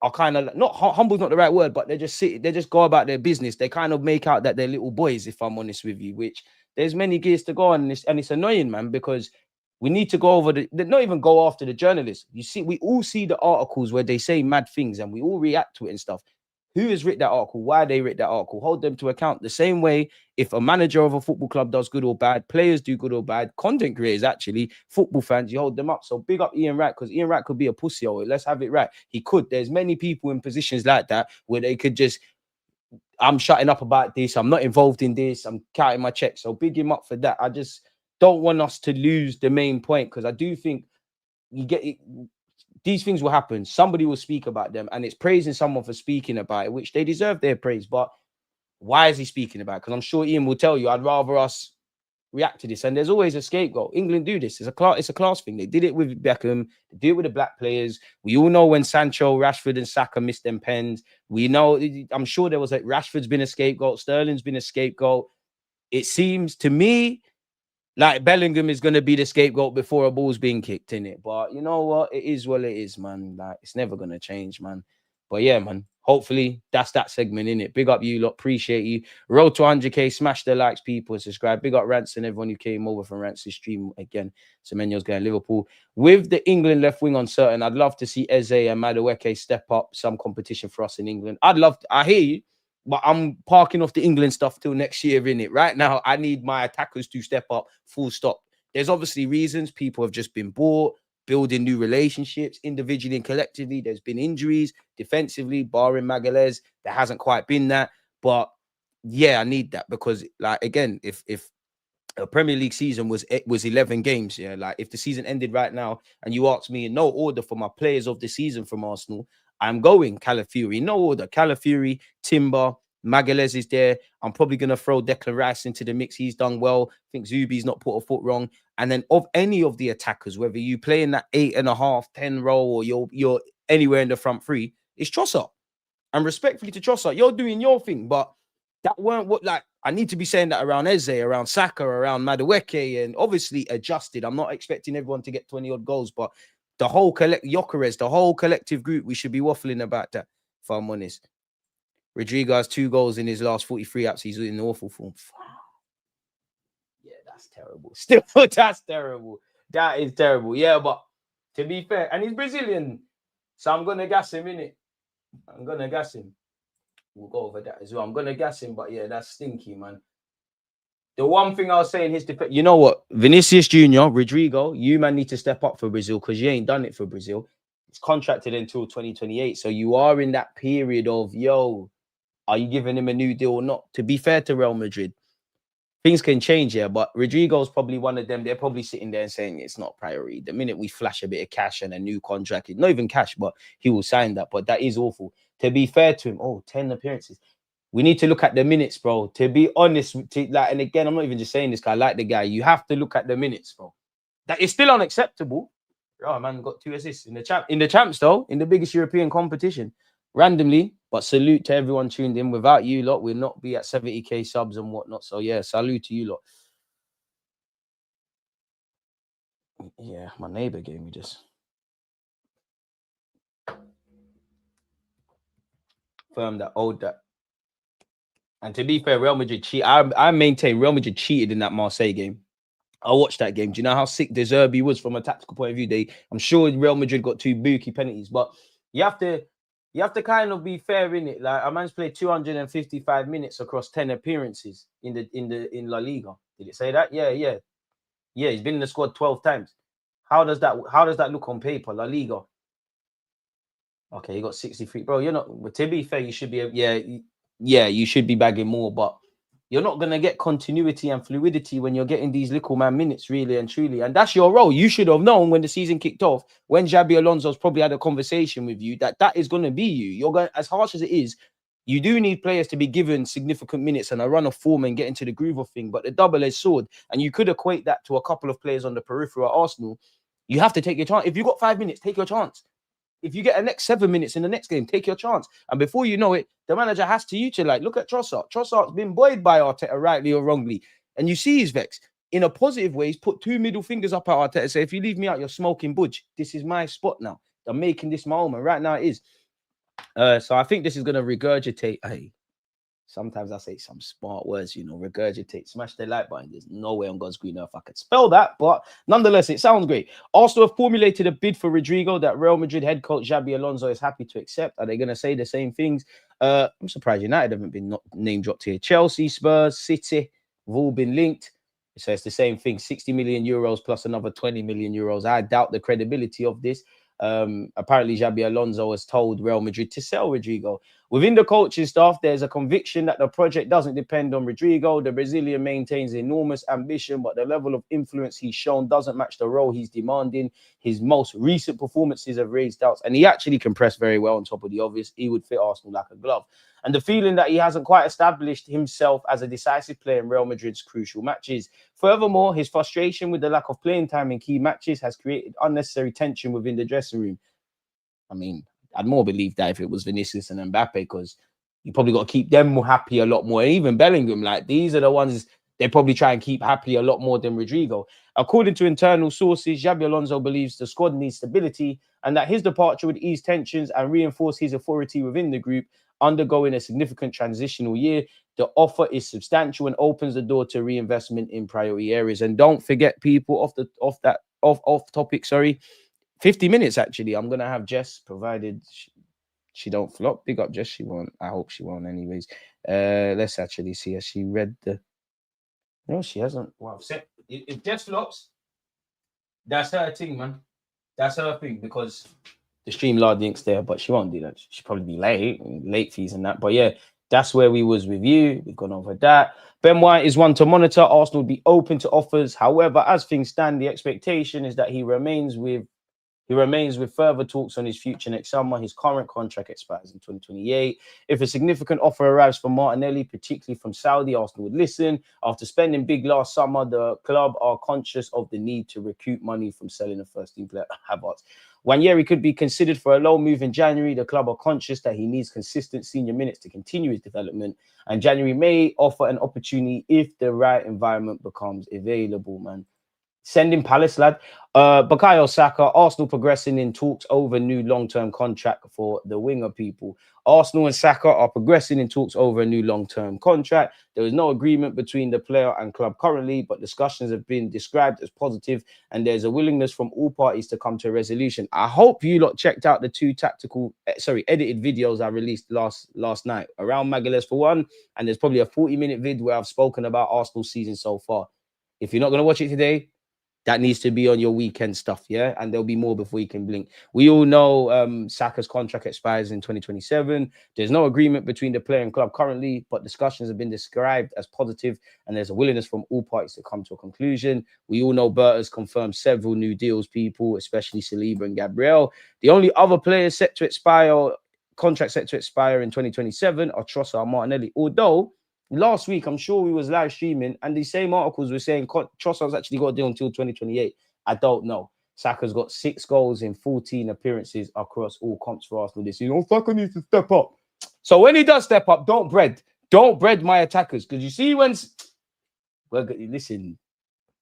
are kind of, not humble's not the right word, but they just go about their business. They kind of make out that they're little boys, if I'm honest with you, which there's many gears to go on, and it's annoying, man, because we need to go over not even go after the journalists. You see, we all see the articles where they say mad things and we all react to it and stuff. Who has written that article? Why they written that article? Hold them to account. The same way, if a manager of a football club does good or bad, players do good or bad, content creators, actually, football fans, you hold them up. So big up Ian Wright, because Ian Wright could be a pussy. Let's have it right. He could. There's many people in positions like that where they could just, I'm shutting up about this. I'm not involved in this. I'm counting my checks. So big him up for that. I just don't want us to lose the main point, because I do think you get it, these things will happen. Somebody will speak about them, and it's praising someone for speaking about it, which they deserve their praise. But why is he speaking about it? Because I'm sure Ian will tell you, I'd rather us react to this. And there's always a scapegoat. England do this. It's a class thing. They did it with Beckham. They do it with the black players. We all know when Sancho, Rashford, and Saka missed them pens. We know, I'm sure there was like Rashford's been a scapegoat. Sterling's been a scapegoat. It seems to me like Bellingham is going to be the scapegoat before a ball's being kicked in it. But you know what? It is what it is, man. Like, it's never going to change, man. But yeah, man. Hopefully, that's that segment, in it. Big up you lot. Appreciate you. Road to 100K. Smash the likes, people, and subscribe. Big up Rants and everyone who came over from Rants' stream. Again, Semenyo's going Liverpool. With the England left wing uncertain, I'd love to see Eze and Madueke step up some competition for us in England. I hear you. But I'm parking off the England stuff till next year, innit? Right now, I need my attackers to step up, full stop. There's obviously reasons. People have just been bought, building new relationships, individually and collectively. There's been injuries, defensively, barring Magalhaes. There hasn't quite been that. But yeah, I need that, because, like, again, if a Premier League season was 11 games, yeah, like if the season ended right now and you asked me in no order for my players of the season from Arsenal, I'm going Calafiori, no order. Calafiori, Timber, Magalhaes is there. I'm probably going to throw Declan Rice into the mix. He's done well. I think Zubi's not put a foot wrong. And then of any of the attackers, whether you play in that 8.5, 10 role, or you're anywhere in the front three, it's Trossard. And respectfully to Trossard, you're doing your thing, but that weren't what, like, I need to be saying that around Eze, around Saka, around Madueke, and obviously adjusted. I'm not expecting everyone to get 20 odd goals, but the whole Gyökeres, the whole collective group, we should be waffling about that, if I'm honest. Rodrygo has 2 goals in his last 43 apps. He's in awful form. Yeah, that's terrible. Still, that's terrible. That is terrible. Yeah, but to be fair, and he's Brazilian, so I'm going to gas him, innit? I'm going to gas him. We'll go over that as well. I'm going to gas him, but yeah, that's stinky, man. The one thing I'll say in his defense, you know what? Vinicius Jr., Rodrygo, you man need to step up for Brazil, because you ain't done it for Brazil. It's contracted until 2028. So you are in that period of, yo, are you giving him a new deal or not? To be fair to Real Madrid, things can change here, but Rodrygo's probably one of them. They're probably sitting there and saying it's not priority. The minute we flash a bit of cash and a new contract, not even cash, but he will sign that. But that is awful. To be fair to him, 10 appearances. We need to look at the minutes, bro. To be honest, and again, I'm not even just saying this guy, I like the guy. You have to look at the minutes, bro. That is still unacceptable. Oh, man, got 2 assists in the champs, though, in the biggest European competition. Randomly, but salute to everyone tuned in. Without you lot, we'll not be at 70K subs and whatnot. So yeah, salute to you lot. Yeah, my neighbor gave me this. Firm that owed that. And to be fair, Real Madrid cheated. I maintain Real Madrid cheated in that Marseille game. I watched that game. Do you know how sick De Zerbi was from a tactical point of view? I'm sure Real Madrid got 2 bookie penalties, but you have to kind of be fair in it. Like, a man's played 255 minutes across 10 appearances in La Liga. Did it say that? Yeah. He's been in the squad 12 times. How does that look on paper? La Liga. Okay, you got 63, bro. You're not. To be fair, you should be. Yeah, you should be bagging more, but You're not going to get continuity and fluidity when you're getting these little man minutes, really and truly. And that's your role. You should have known when the season kicked off, when Xabi Alonso's probably had a conversation with you, that is going to be you. You're going, as harsh as it is, you do need players to be given significant minutes and a run of form and get into the groove of thing. But the double-edged sword, and you could equate that to a couple of players on the periphery at Arsenal, you have to take your chance. If you've got 5 minutes, take your chance. If you get a next 7 minutes in the next game, take your chance. And before you know it, the manager has to utilize. Look at Trossard. Trossard's been buoyed by Arteta, rightly or wrongly. And you see he's vexed. In a positive way, he's put 2 middle fingers up at Arteta and say, if you leave me out, you're smoking budge. This is my spot now. I'm making this my home. And right now it is. So I think this is going to regurgitate. Hey, sometimes I say some smart words, regurgitate, smash the like button. There's no way on God's green earth I could spell that, but nonetheless, it sounds great. Arsenal have formulated a bid for Rodrygo that Real Madrid head coach Xabi Alonso is happy to accept. Are they going to say the same things? I'm surprised United haven't been name dropped here. Chelsea, Spurs, City have all been linked. So it's the same thing, 60 million euros plus another 20 million euros. I doubt the credibility of this. Apparently Xabi Alonso has told Real Madrid to sell Rodrygo. Within the coaching staff, there's a conviction that the project doesn't depend on Rodrygo. The Brazilian maintains enormous ambition, but the level of influence he's shown doesn't match the role he's demanding. His most recent performances have raised doubts, and he actually can press very well on top of the obvious. He would fit Arsenal like a glove. And the feeling that he hasn't quite established himself as a decisive player in Real Madrid's crucial matches. Furthermore, his frustration with the lack of playing time in key matches has created unnecessary tension within the dressing room. I mean, I'd more believe that if it was Vinicius and Mbappe, because you probably got to keep them happy a lot more. And even Bellingham, like, these are the ones they probably try and keep happy a lot more than Rodrygo. According to internal sources, Xabi Alonso believes the squad needs stability and that his departure would ease tensions and reinforce his authority within the group, undergoing a significant transitional year. The offer is substantial and opens the door to reinvestment in priority areas. And don't forget, people, off topic, 50 minutes, actually. I'm going to have Jess, provided she don't flop. Big up Jess, she won't. I hope she won't anyways. Let's actually see. Has she read the... No, she hasn't. Wow. If Jess flops, that's her thing, man. That's her thing, because the Streamlard link's there, but she won't do that. She'll probably be late fees and that. But yeah, that's where we was with you. We've gone over that. Ben White is one to monitor. Arsenal will be open to offers. However, as things stand, the expectation is that he remains with further talks on his future next summer. His current contract expires in 2028. If a significant offer arrives from Martinelli, particularly from Saudi, Arsenal would listen. After spending big last summer, the club are conscious of the need to recoup money from selling a first-team player. Havertz. Ranieri could be considered for a loan move in January. The club are conscious that he needs consistent senior minutes to continue his development, and January may offer an opportunity if the right environment becomes available, man. Sending Palace, lad. Bukayo Saka, Arsenal progressing in talks over new long-term contract for the winger, people. Arsenal and Saka are progressing in talks over a new long-term contract. There is no agreement between the player and club currently, but discussions have been described as positive, and there's a willingness from all parties to come to a resolution. I hope you lot checked out the two edited videos I released last night around Magalhaes for one, and there's probably a 40-minute vid where I've spoken about Arsenal's season so far. If you're not going to watch it today, that needs to be on your weekend stuff, yeah? And there'll be more before you can blink. We all know Saka's contract expires in 2027. There's no agreement between the player and club currently, but discussions have been described as positive, and there's a willingness from all parties to come to a conclusion. We all know Berta's confirmed several new deals, people, especially Saliba and Gabriel. The only other players contract set to expire in 2027 are Trossard and Martinelli, although last week, I'm sure we was live streaming, and the same articles were saying Trossard's actually got a deal until 2028. I don't know. Saka's got 6 goals in 14 appearances across all comps for Arsenal this year. Saka needs to step up. So when he does step up, don't bread my attackers, because you see listen,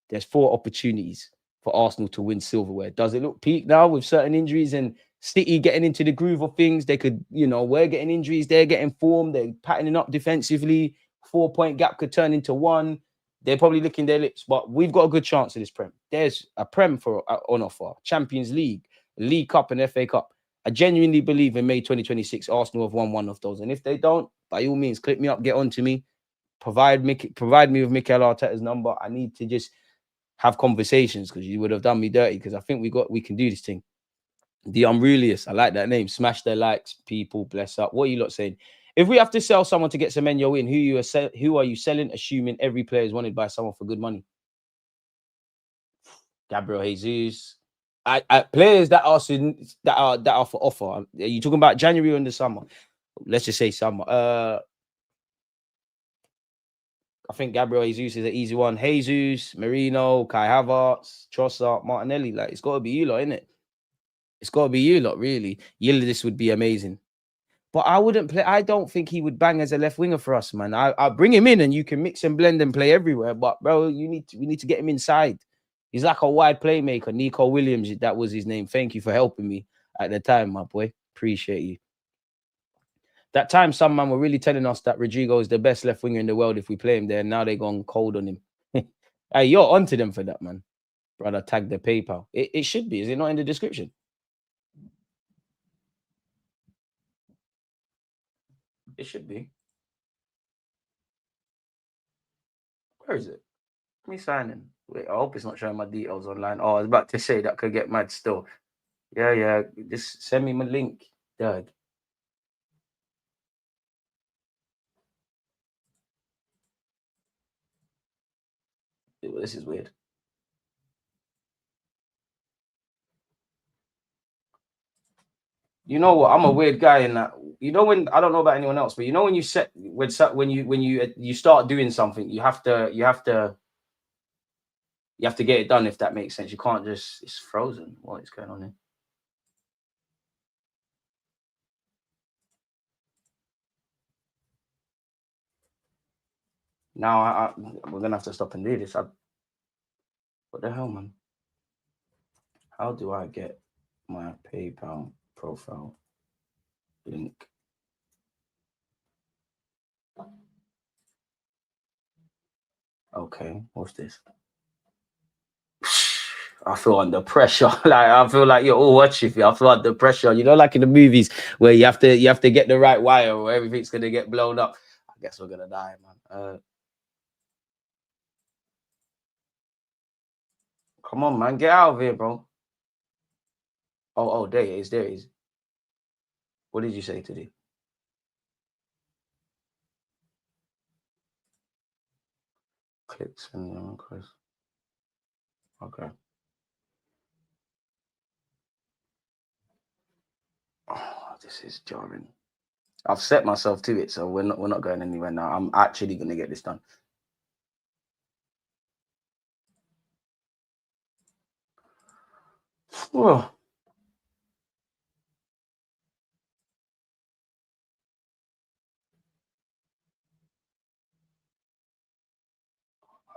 there's 4 opportunities for Arsenal to win silverware. Does it look peak now with certain injuries and City getting into the groove of things? They could, we're getting injuries, they're getting form, they're patterning up defensively. 4-point gap could turn into 1. They're probably licking their lips, but we've got a good chance of this Prem. There's a Prem on offer, Champions League, League Cup and FA Cup. I genuinely believe in May 2026, Arsenal have won one of those. And if they don't, by all means, click me up, get on to me, provide me with Mikel Arteta's number. I need to just have conversations, because you would have done me dirty, because I think we can do this thing. The Unruliest. I like that name. Smash the likes, people. Bless up. What are you lot saying? If we have to sell someone to get Semenyo in, who are you selling? Assuming every player is wanted by someone for good money. Gabriel Jesus. Players that are for offer. Are you talking about January or in the summer? Let's just say summer. I think Gabriel Jesus is an easy one. Jesus, Marino, Kai Havertz, Trossard, Martinelli. Like, it's got to be you lot, innit? It's got to be you lot, really. Yildiz would be amazing. But I wouldn't play. I don't think he would bang as a left winger for us, man. I bring him in and you can mix and blend and play everywhere. But bro, we need to get him inside. He's like a wide playmaker. Nico Williams, that was his name. Thank you for helping me at the time, my boy. Appreciate you. That time, some man were really telling us that Rodrygo is the best left winger in the world if we play him there. And now they're gone cold on him. Hey, you're onto them for that, man. Brother, tag the PayPal. It should be. Is it not in the description? It should be. Where is it? Let me sign in. Wait, I hope it's not showing my details online. Oh, I was about to say that could get mad still. Yeah. Just send me my link, Dad. This is weird. You know what? I'm a weird guy in that. You know when I don't know about anyone else, but you know when you start doing something, you have to get it done, if that makes sense. You can't just, it's frozen. What is going on here? Now we're gonna have to stop and do this. What the hell, man? How do I get my PayPal profile link? Okay, what's this? I feel under pressure. Like, I feel like you're all watching me. I feel under pressure. You know, like in the movies where you have to get the right wire or everything's gonna get blown up. I guess we're gonna die, man. Come on, man, get out of here, bro. Oh, there it is. There it is. What did you say today? Clicks and Chris. Okay. Oh, this is jarring. I've set myself to it, so we're not going anywhere now. I'm actually gonna get this done. Oh.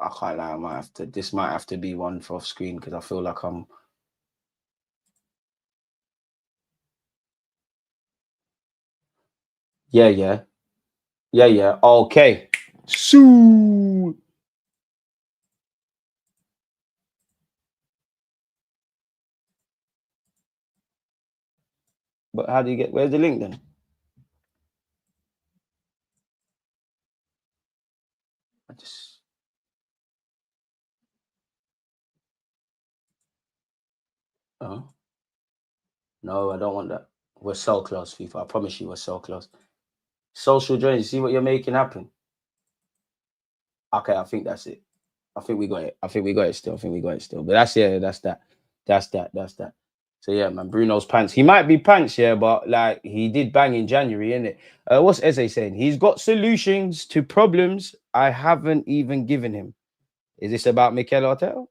I can't lie. This might have to be one for off screen because I feel like I'm. Yeah. Okay. So. But how do you get? Where's the link then? I just. Oh. No, I don't want that. We're so close, FIFA. I promise you, we're so close. Social join. You see what you're making happen? Okay, I think that's it. I think we got it. Still. But that's that. So yeah, man, Bruno's pants. He might be pants, yeah, but like he did bang in January, innit? What's Eze saying? He's got solutions to problems I haven't even given him. Is this about Mikel Arteta?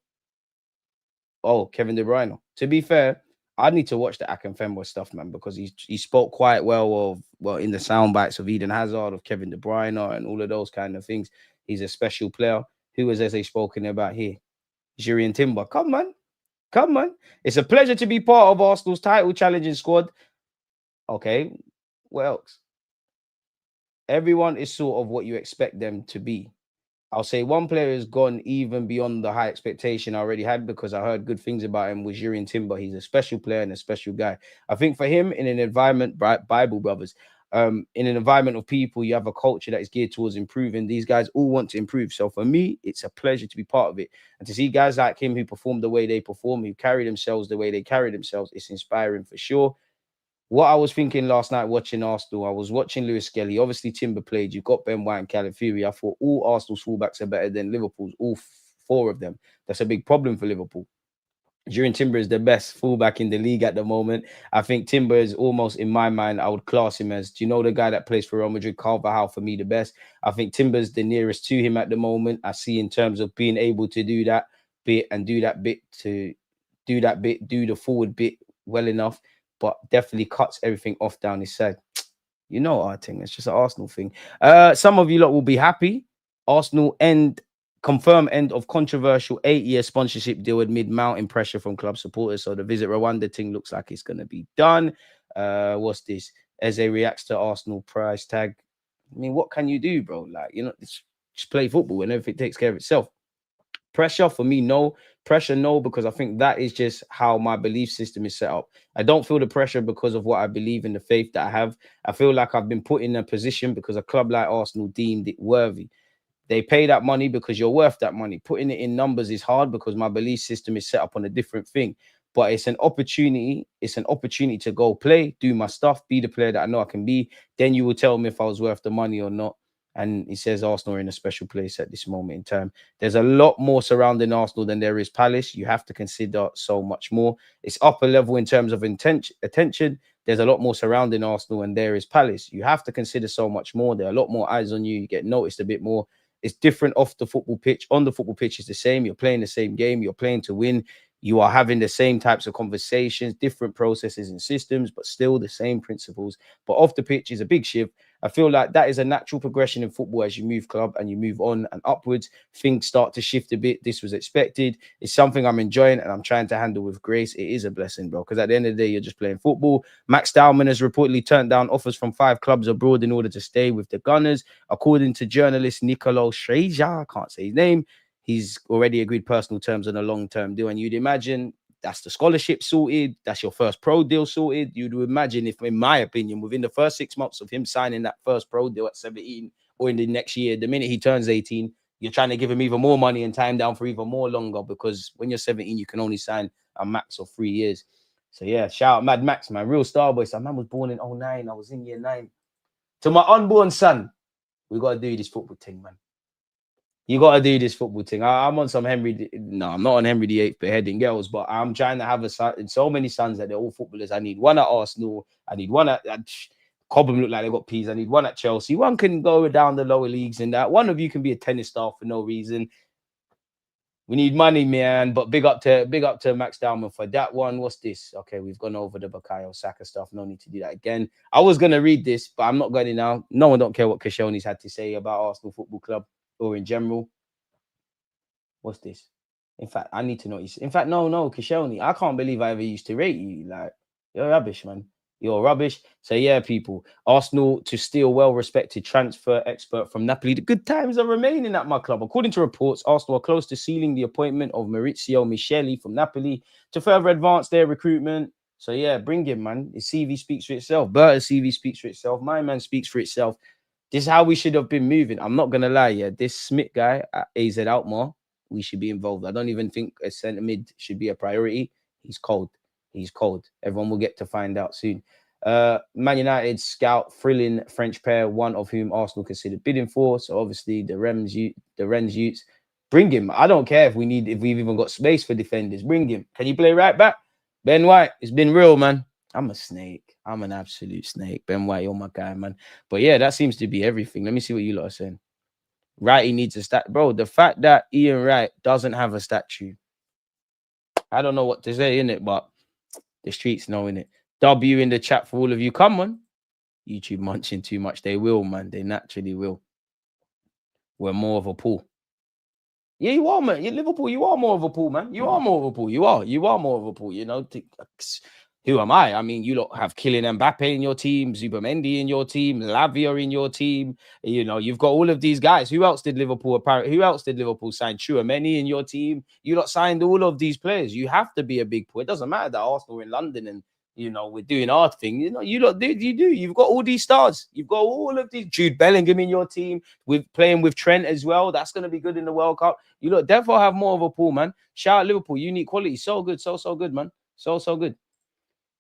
Oh, Kevin De Bruyne. To be fair, I need to watch the Akinfenwa stuff, man, because he spoke quite well in the sound bites of Eden Hazard, of Kevin De Bruyne, and all of those kind of things. He's a special player. Who was Eze spoken about here? Jurien Timber. Come on. It's a pleasure to be part of Arsenal's title challenging squad. Okay, what else? Everyone is sort of what you expect them to be. I'll say one player has gone even beyond the high expectation I already had because I heard good things about him, was Jurien Timber. He's a special player and a special guy. I think for him in an environment, Bible Brothers, in an environment of people, you have a culture that is geared towards improving. These guys all want to improve. So for me, it's a pleasure to be part of it. And to see guys like him who perform the way they perform, who carry themselves the way they carry themselves, it's inspiring for sure. What I was thinking last night watching Arsenal, I was watching Lewis Skelly. Obviously, Timber played. You've got Ben White and Calafiori. I thought all Arsenal's fullbacks are better than Liverpool's, all four of them. That's a big problem for Liverpool. During Timber is the best fullback in the league at the moment. I think Timber is almost, in my mind, I would class him as, do you know the guy that plays for Real Madrid, Carvajal, for me, the best? I think Timber's the nearest to him at the moment. I see in terms of being able to do that bit and do the forward bit well enough, but definitely cuts everything off down his side. You know our thing. It's just an Arsenal thing. Some of you lot will be happy. Arsenal confirm end of controversial 8-year sponsorship deal amid mounting pressure from club supporters. So the Visit Rwanda thing looks like it's going to be done. What's this? Eze reacts to Arsenal price tag. I mean, what can you do, bro? Like, you know, just play football and everything takes care of itself. Pressure for me, no. Pressure, no, because I think that is just how my belief system is set up. I don't feel the pressure because of what I believe in, the faith that I have. I feel like I've been put in a position because a club like Arsenal deemed it worthy. They pay that money because you're worth that money. Putting it in numbers is hard because my belief system is set up on a different thing. But it's an opportunity. It's an opportunity to go play, do my stuff, be the player that I know I can be. Then you will tell me if I was worth the money or not. And he says Arsenal are in a special place at this moment in time. There's a lot more surrounding Arsenal than there is Palace. You have to consider so much more. It's upper level in terms of attention. There's a lot more surrounding Arsenal and there is Palace. You have to consider so much more. There are a lot more eyes on you. You get noticed a bit more. It's different off the football pitch. On the football pitch, it's the same. You're playing the same game. You're playing to win. You are having the same types of conversations, different processes and systems, but still the same principles. But off the pitch is a big shift. I feel like that is a natural progression in football as you move club and you move on and upwards. Things start to shift a bit. This was expected. It's something I'm enjoying and I'm trying to handle with grace. It is a blessing, bro, because at the end of the day, you're just playing football. Max Downman has reportedly turned down offers from 5 clubs abroad in order to stay with the Gunners. According to journalist Nicolo Schreja, I can't say his name, he's already agreed personal terms on a long-term deal. And you'd imagine that's the scholarship sorted. That's your first pro deal sorted. You'd imagine if, in my opinion, within the first 6 months of him signing that first pro deal at 17 or in the next year, the minute he turns 18, you're trying to give him even more money and time down for even more longer because when you're 17, you can only sign a max of 3 years. So, yeah, shout out Mad Max, man. Real star boy. So, man was born in 09. I was in year 9. To my unborn son, we got to do this football thing, man. You got to do this football thing. I'm on some Henry. No, I'm not on Henry VIII beheading girls, but I'm trying to have a son, so many sons that they're all footballers. I need one at Arsenal. I need one at Cobham. Look like they got peas. I need one at Chelsea. One can go down the lower leagues and that. One of you can be a tennis star for no reason. We need money, man. But big up to Max Downman for that one. What's this? Okay, we've gone over the Bukayo Saka stuff. No need to do that again. I was going to read this, but I'm not going to now. No one don't care what Koscielny's had to say about Arsenal Football Club or in general. What's this? In fact, I need to know. In fact, no, Koscielny. I can't believe I ever used to rate you. Like, you're rubbish, man. You're rubbish. So, yeah, people. Arsenal to steal well-respected transfer expert from Napoli. The good times are remaining at my club. According to reports, Arsenal are close to sealing the appointment of Maurizio Micheli from Napoli to further advance their recruitment. So, yeah, bring him, man. His CV speaks for itself. Berta's CV speaks for itself. My man speaks for itself. This is how we should have been moving. I'm not going to lie, yeah. This Smith guy at AZ Alkmaar, we should be involved. I don't even think a centre mid should be a priority. He's cold. He's cold. Everyone will get to find out soon. Man United scout thrilling French pair, one of whom Arsenal considered bidding for. So obviously the Rennes Utes. Bring him. I don't care if we've even got space for defenders. Bring him. Can you play right back? Ben White, it's been real, man. I'm a snake. I'm an absolute snake. Ben White, you're my guy, man. But yeah, that seems to be everything. Let me see what you lot are saying. Wright, he needs a stat. Bro, the fact that Ian Wright doesn't have a statue, I don't know what to say, innit? But the streets know, innit? W in the chat for all of you. Come on. YouTube munching too much. They will, man. They naturally will. We're more of a pool. Yeah, you are, man. You're Liverpool, you are more of a pool, man. You are more of a pool. You are more of a pool, you know. Who am I? I mean, you lot have Kylian Mbappe in your team, Zubamendi in your team, Lavia in your team. You know, you've got all of these guys. Who else did Liverpool sign? Chouameni in your team. You lot signed all of these players. You have to be a big pool. It doesn't matter that Arsenal are in London and you know, we're doing our thing. You know, you lot do. You've got all these stars. You've got all of these. Jude Bellingham in your team. With playing with Trent as well. That's going to be good in the World Cup. You lot definitely have more of a pool, man. Shout out Liverpool. Unique quality. So good. So good, man. So good.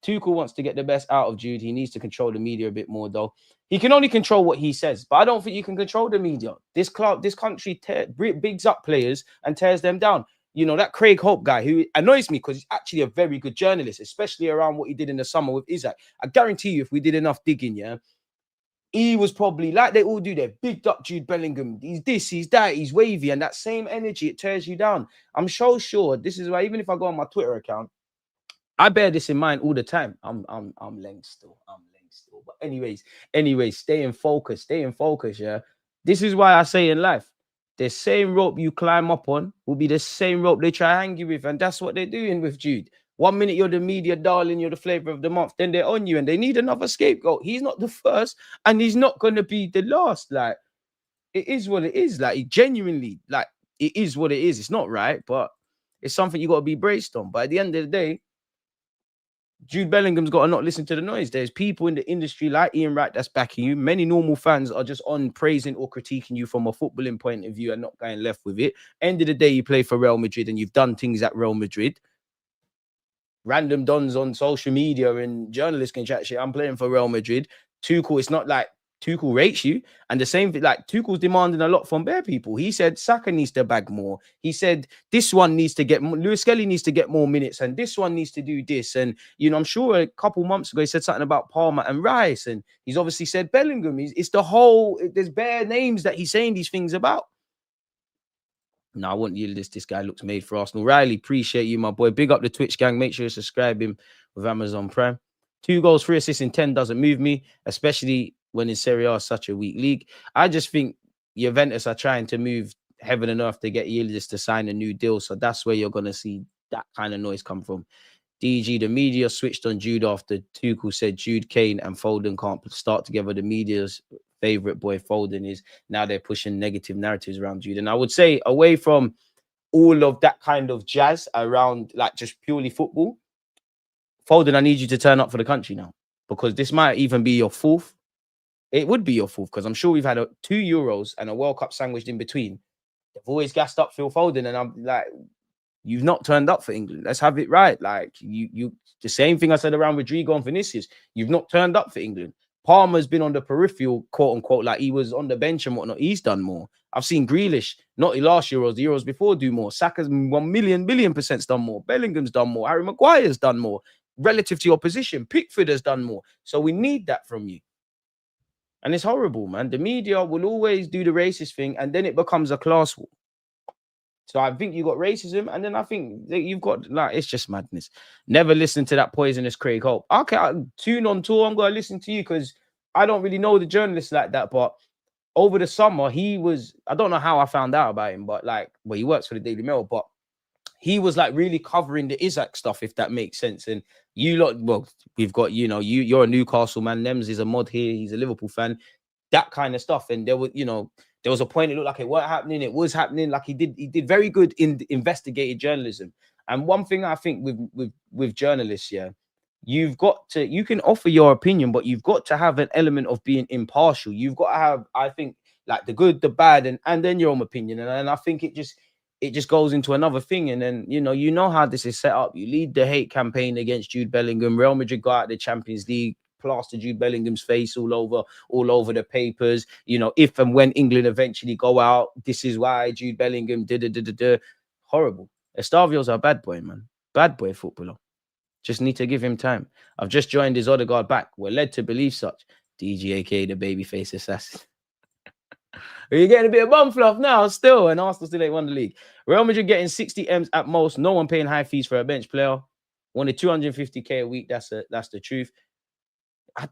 Tuchel wants to get the best out of Jude. He needs to control the media a bit more, though. He can only control what he says, but I don't think you can control the media. This country bigs up players and tears them down. You know, that Craig Hope guy who annoys me because he's actually a very good journalist, especially around what he did in the summer with Isaac. I guarantee you, if we did enough digging, yeah, he was probably, like they all do, they bigged up Jude Bellingham. He's this, he's that, he's wavy, and that same energy, it tears you down. I'm so sure this is why, even if I go on my Twitter account, I bear this in mind all the time. I'm leng still. But anyways, staying focused, yeah. This is why I say in life, the same rope you climb up on will be the same rope they try to hang you with. And that's what they're doing with Jude. 1 minute you're the media darling, you're the flavor of the month, then they're on you and they need another scapegoat. He's not the first and he's not going to be the last. Like, it is what it is. Like, it genuinely, like, it is what it is. It's not right, but it's something you got to be braced on. But at the end of the day, Jude Bellingham's got to not listen to the noise. There's people in the industry like Ian Wright that's backing you. Many normal fans are just on praising or critiquing you from a footballing point of view and not going left with it. End of the day, you play for Real Madrid and you've done things at Real Madrid. Random dons on social media and journalists can chat shit. I'm playing for Real Madrid. Tuchel, it's not like Tuchel rates you. And the same thing, like Tuchel's demanding a lot from bare people. He said Saka needs to bag more. He said this one needs to get more, Lewis Kelly needs to get more minutes, and this one needs to do this. And, you know, I'm sure a couple months ago he said something about Palmer and Rice. And he's obviously said Bellingham. It's the whole, there's bare names that he's saying these things about. No, I want you. This guy looks made for Arsenal. Riley, appreciate you, my boy. Big up the Twitch gang. Make sure you subscribe him with Amazon Prime. 2 goals, 3 assists in 10 doesn't move me, especially when in Serie A is such a weak league. I just think Juventus are trying to move heaven and earth to get Yildiz to sign a new deal. So that's where you're going to see that kind of noise come from. DG, the media switched on Jude after Tuchel said Jude, Kane and Foden can't start together. The media's favorite boy Foden is. Now they're pushing negative narratives around Jude. And I would say away from all of that kind of jazz around like just purely football, Foden, I need you to turn up for the country now, because this might even be your fourth. It would be your fourth, because I'm sure we've had 2 Euros and a World Cup sandwiched in between. They've always gassed up Phil Foden, and I'm like, you've not turned up for England. Let's have it right. Like, you the same thing I said around Rodrygo and Vinicius. You've not turned up for England. Palmer's been on the peripheral, quote unquote, like he was on the bench and whatnot. He's done more. I've seen Grealish, not the last Euros, the Euros before, do more. Saka's 1 billion % done more. Bellingham's done more. Harry Maguire's done more. Relative to your position, Pickford has done more. So we need that from you. And it's horrible, man. The media will always do the racist thing, and then it becomes a class war. So I think you got racism, and then I think that you've got, like, it's just madness. Never listen to that poisonous Craig Hope. Okay, I'll tune on tour. I'm going to listen to you because I don't really know the journalists like that. But over the summer, he was, I don't know how I found out about him, but like, well, he works for the Daily Mail, but he was like really covering the Isaac stuff, if that makes sense. And you lot, well, we've got, you know, you're a Newcastle man. Nems is a mod here. He's a Liverpool fan. That kind of stuff. And there was, you know, there was a point it looked like it weren't happening. It was happening. Like he did very good in investigative journalism. And one thing I think with journalists, yeah, you can offer your opinion, but you've got to have an element of being impartial. You've got to have, I think, like the good, the bad, and then your own opinion. And I think it just goes into another thing. And then, you know how this is set up. You lead the hate campaign against Jude Bellingham. Real Madrid got out the Champions League, plaster Jude Bellingham's face all over the papers. You know, if and when England eventually go out, this is why Jude Bellingham did. Horrible. Estavio's a bad boy, man. Bad boy footballer. Just need to give him time. I've just joined his Odegaard back. We're led to believe such. DG, aka the babyface assassin. You're getting a bit of bum fluff now still, and Arsenal still ain't won the league. Real Madrid getting 60 M's at most. No one paying high fees for a bench player. Wanted 250k a week. That's the truth.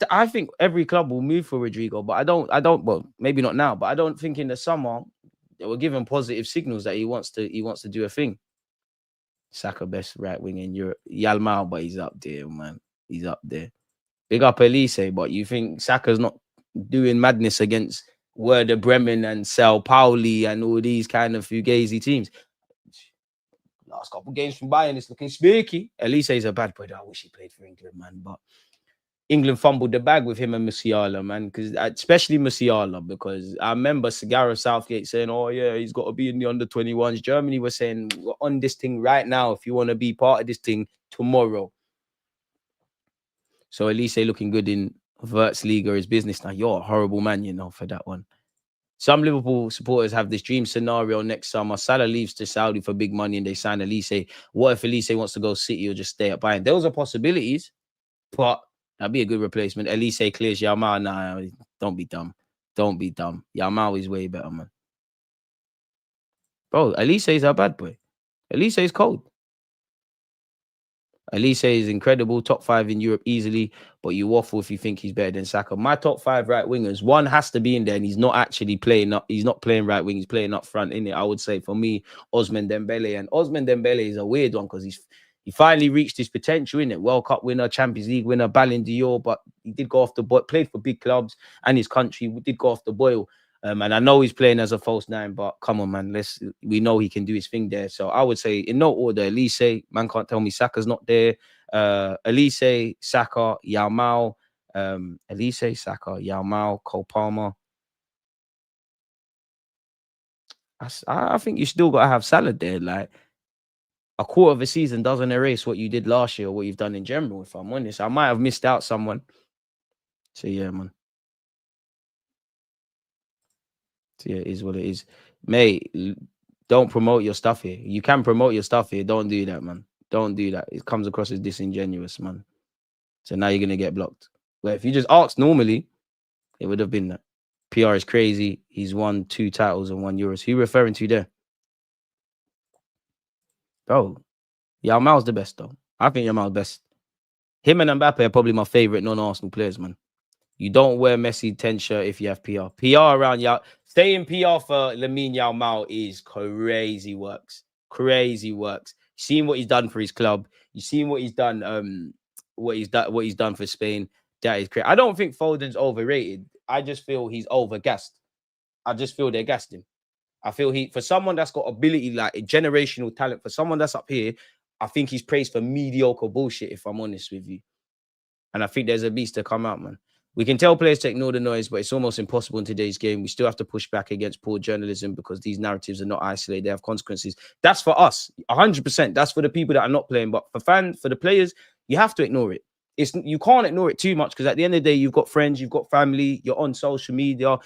I think every club will move for Rodrygo, but I don't. Well, maybe not now, but I don't think in the summer they were given positive signals that he wants to do a thing. Saka best right wing in Europe. Yalmao, but he's up there, man. He's up there. Big up Elise, but you think Saka's not doing madness against Werder Bremen and Sao Pauli and all these kind of fugazi teams? last couple games from Bayern, it's looking spooky. Elise is a bad boy. I wish he played for England, man. But England fumbled the bag with him and Musiala, man. Because especially Musiala, because I remember Gareth Southgate saying, "Oh yeah, he's got to be in the under-21s." Germany was saying, "We're on this thing right now. If you want to be part of this thing tomorrow." So Elise looking good in Verts Liga is business. Now you're a horrible man, you know, for that one. Some Liverpool supporters have this dream scenario next summer. Salah leaves to Saudi for big money and they sign Elise. What if Elise wants to go City or just stay at Bayern? Those are possibilities, but that'd be a good replacement. Elise clears Yamal. Nah, don't be dumb. Don't be dumb. Yamal is way better, man. Bro, Elise is a bad boy. Elise is cold. Elise is incredible, top 5 in Europe easily, but you waffle if you think he's better than Saka. My top 5 right wingers, one has to be in there, and he's not actually playing up. He's not playing right wing. He's playing up front, in it. I would say for me, Ousmane Dembele, and Ousmane Dembele is a weird one because he finally reached his potential, in it. World Cup winner, Champions League winner, Ballon d'Or, but he did go off the boil. Played for big clubs and his country. Did go off the boil. And I know he's playing as a false 9, but come on, man. We know he can do his thing there. So I would say in no order, Elise, man can't tell me Saka's not there. Elise, Saka, Yamal, Elise, Saka, Yamal, Cole Palmer. I think you still got to have Salah there. Like, a quarter of a season doesn't erase what you did last year or what you've done in general, if I'm honest. I might have missed out someone. So yeah, man. So yeah, it is what it is. Mate, don't promote your stuff here. You can promote your stuff here. Don't do that, man. Don't do that. It comes across as disingenuous, man. So now you're going to get blocked. But if you just asked normally, it would have been that. PR is crazy. He's won 2 titles and 1 Euros. Who you referring to there? Bro, Yamal's the best, though. I think Yamal's best. Him and Mbappe are probably my favorite non-Arsenal players, man. You don't wear Messi 10 shirt if you have PR. PR around Yamal. Staying PR for Lamine Yamal is crazy works. Crazy works. You've seen what he's done for his club. You've seen what he's done, what he's done for Spain. That is crazy. I don't think Foden's overrated. I just feel he's overgassed. I just feel they're gassed him. I feel for someone that's got ability, like a generational talent, for someone that's up here, I think he's praised for mediocre bullshit, if I'm honest with you. And I think there's a beast to come out, man. We can tell players to ignore the noise, but it's almost impossible in today's game. We still have to push back against poor journalism because these narratives are not isolated. They have consequences. That's for us, 100%. That's for the people that are not playing. But for the players, you have to ignore it. You can't ignore it too much because at the end of the day, you've got friends, you've got family, you're on social media.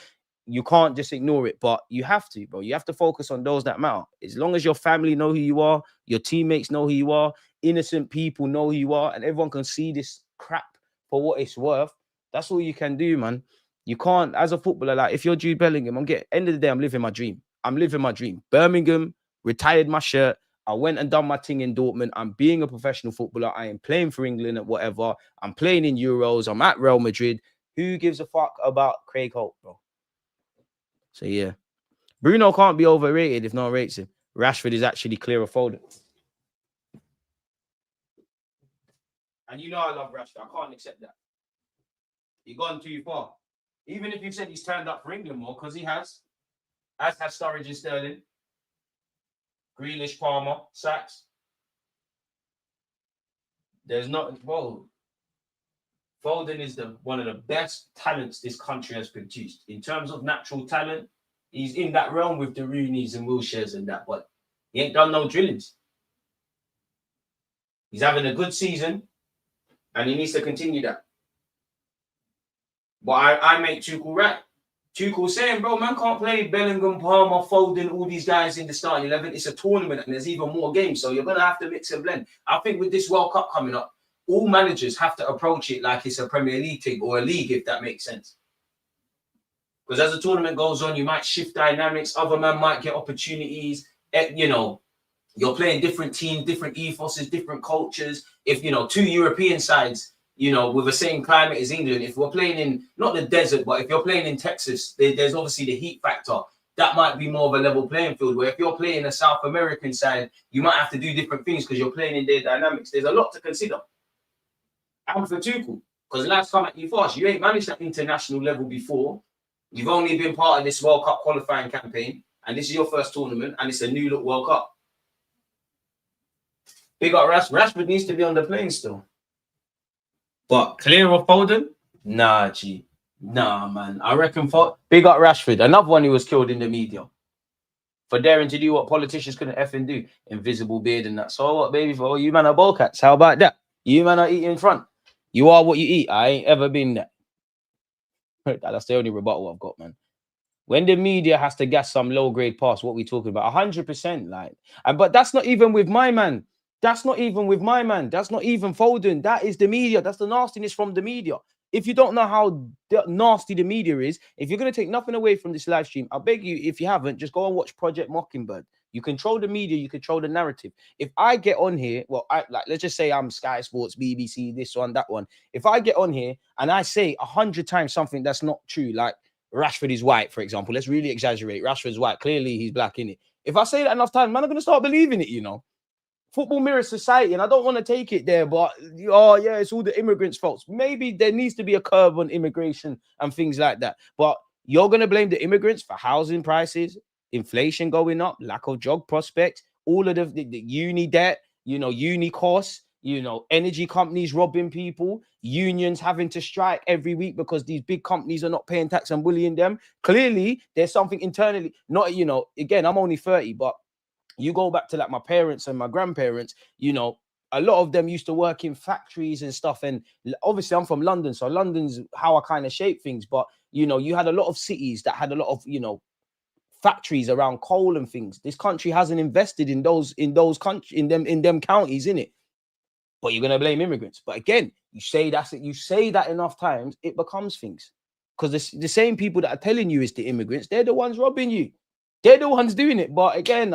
You can't just ignore it, but you have to, bro. You have to focus on those that matter. As long as your family know who you are, your teammates know who you are, innocent people know who you are, and everyone can see this crap for what it's worth, that's all you can do, man. You can't, as a footballer, like if you're Jude Bellingham, end of the day, I'm living my dream. I'm living my dream. Birmingham, retired my shirt. I went and done my thing in Dortmund. I'm being a professional footballer. I am playing for England at whatever. I'm playing in Euros. I'm at Real Madrid. Who gives a fuck about Craig Holt, bro? So yeah. Bruno can't be overrated if no one rates him. Rashford is actually clear of Foden. And you know I love Rashford. I can't accept that. He's gone too far. Even if you said he's turned up for England more, because he has. As has Sturridge and Sterling. Grealish, Palmer, Sachs. There's not... Whoa. Foden is one of the best talents this country has produced. In terms of natural talent, he's in that realm with the Rooneys and Wilsheres and that, but he ain't done no drillings. He's having a good season, and he needs to continue that. But I make Tuchel right. Tuchel saying, bro, man can't play Bellingham, Palmer, Foden, all these guys in the starting 11. It's a tournament, and there's even more games, so you're going to have to mix and blend. I think with this World Cup coming up, all managers have to approach it like it's a Premier League thing or a league, if that makes sense. Because as the tournament goes on, you might shift dynamics. Other men might get opportunities. You know, you're playing different teams, different ethoses, different cultures. If, 2 European sides, with the same climate as England, if we're playing in, not the desert, but if you're playing in Texas, there's obviously the heat factor. That might be more of a level playing field, where if you're playing a South American side, you might have to do different things because you're playing in their dynamics. There's a lot to consider. And for Tuchel, because last time at you fast, you ain't managed that international level before. You've only been part of this World Cup qualifying campaign, and this is your first tournament, and it's a new look World Cup. Big up Rashford needs to be on the plane still. But clear of Foden? Nah, G. Nah, man. I reckon big up Rashford. Another one who was killed in the media. For daring to do what politicians couldn't effing do. Invisible beard and that. So what, baby? For you man are bowl cats. How about that? You man are eating in front. You are what you eat. I ain't ever been that. That's the only rebuttal I've got, man. When the media has to gas some low-grade pass, what we talking about? 100%, like. But that's not even with my man. That's not even with my man. That's not even Foden. That is the media. That's the nastiness from the media. If you don't know how nasty the media is, if you're going to take nothing away from this live stream, I beg you, if you haven't, just go and watch Project Mockingbird. You control the media, you control the narrative. If I get on here, well, let's just say I'm Sky Sports, BBC, this one, that one. If I get on here and I say 100 times something that's not true, like Rashford is white, for example, let's really exaggerate. Rashford's white. Clearly, he's black, innit? If I say that enough times, man, I'm going to start believing it, you know? Football mirrors society, and I don't want to take it there, but oh yeah, it's all the immigrants' faults. Maybe there needs to be a curb on immigration and things like that. But you're gonna blame the immigrants for housing prices, inflation going up, lack of job prospects, all of the uni debt, you know, uni costs, you know, energy companies robbing people, unions having to strike every week because these big companies are not paying tax and bullying them. Clearly, there's something internally, not, you know, again, I'm only 30, but you go back to like my parents and my grandparents, you know, a lot of them used to work in factories and stuff. And obviously I'm from London, so London's how I kind of shape things. But, you know, you had a lot of cities that had a lot of, you know, factories around coal and things. This country hasn't invested in them counties, in it. But you're going to blame immigrants. But again, you say that enough times, it becomes things. Because the same people that are telling you it's the immigrants, they're the ones robbing you. They're the ones doing it. But again,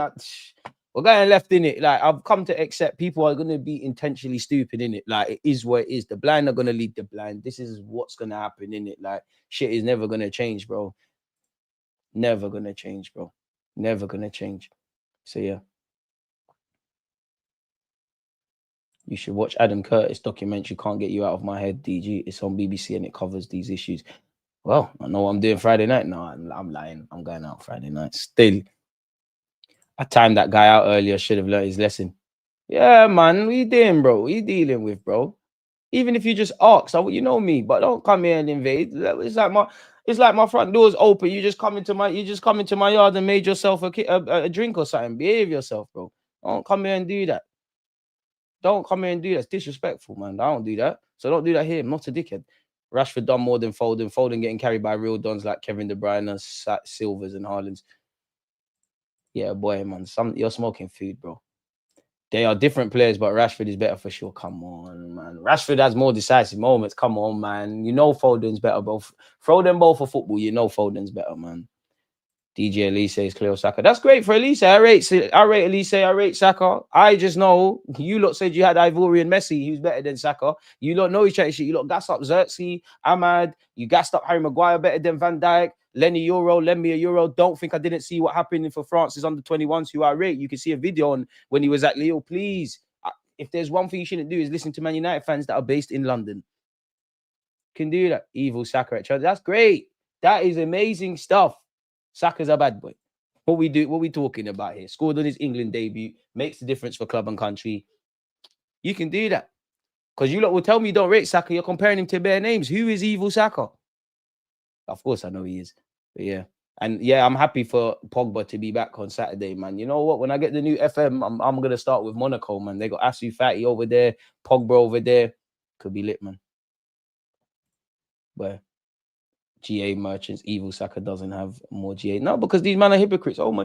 we're going left in it. Like, I've come to accept people are going to be intentionally stupid in it. Like, it is what it is. The blind are going to lead the blind. This is what's going to happen in it. Like, shit is never going to change, bro. Never going to change, bro. Never going to change. So, yeah. You should watch Adam Curtis documentary, Can't Get You Out of My Head, DG. It's on BBC and it covers these issues. Well, I know what I'm doing Friday night. No, I'm lying. I'm going out Friday night. Still, I timed that guy out earlier. Should have learned his lesson. Yeah, man. What you doing, bro? What you dealing with, bro? Even if you just ask, you know me, but don't come here and invade. It's like my front door's open. You just come into my yard and made yourself a drink or something. Behave yourself, bro. Don't come here and do that. Don't come here and do that. It's disrespectful, man. I don't do that. So don't do that here. I'm not a dickhead. Rashford done more than Foden. Foden getting carried by real dons like Kevin De Bruyne, Silvers, and Haalands. Yeah, boy, man. You're smoking food, bro. They are different players, but Rashford is better for sure. Come on, man. Rashford has more decisive moments. Come on, man. You know Foden's better, bro. Throw them both for football. You know Foden's better, man. DJ Elise is clear Saka. That's great for Elise. I rate Elise. I rate Saka. I just know you lot said you had Ivorian Messi, who's better than Saka. You lot know each other shit. You lot gassed up Xerxes, Ahmad. You gassed up Harry Maguire better than Van Dijk. Lenny Euro, lend me a Euro. Don't think I didn't see what happened for France's under 21s, who I rate. You can see a video on when he was at Lille. Please, if there's one thing you shouldn't do is listen to Man United fans that are based in London. Can do that. Evil Saka at Chelsea. That's great. That is amazing stuff. Saka's a bad boy. What we talking about here? Scored on his England debut, makes the difference for club and country. You can do that. Because you lot will tell me you don't rate Saka, you're comparing him to bare names. Who is evil Saka? Of course I know he is. But yeah. And yeah, I'm happy for Pogba to be back on Saturday, man. You know what? When I get the new FM, I'm going to start with Monaco, man. They got Asu Fati over there, Pogba over there. Could be lit, man. But GA merchants, evil Saka doesn't have more GA. No, because these men are hypocrites. Oh my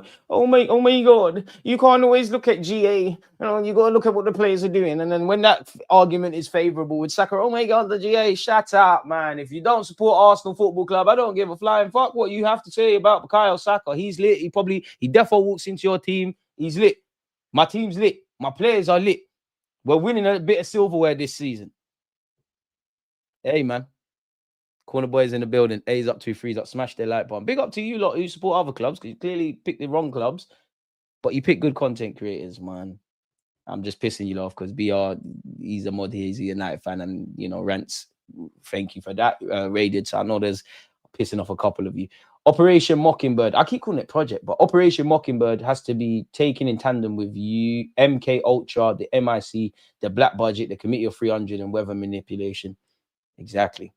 God. You can't always look at GA. You know, you got to look at what the players are doing. And then when that argument is favorable with Saka, oh my God, the GA, shut up, man. If you don't support Arsenal Football Club, I don't give a flying fuck what you have to say about Bukayo Saka. He's lit. He defo walks into your team. He's lit. My team's lit. My players are lit. We're winning a bit of silverware this season. Hey, man. Corner boys in the building. A's up, 2 3s up. Smash their like button. Big up to you lot who support other clubs, because you clearly picked the wrong clubs, but you pick good content creators, man. I'm just pissing you off because BR, he's a mod here, he's a United fan, and you know, rants. Thank you for that. Raided. So I know there's pissing off a couple of you. Operation Mockingbird. I keep calling it project, but Operation Mockingbird has to be taken in tandem with you, MK Ultra, the MIC, the Black Budget, the Committee of 300, and weather manipulation. Exactly.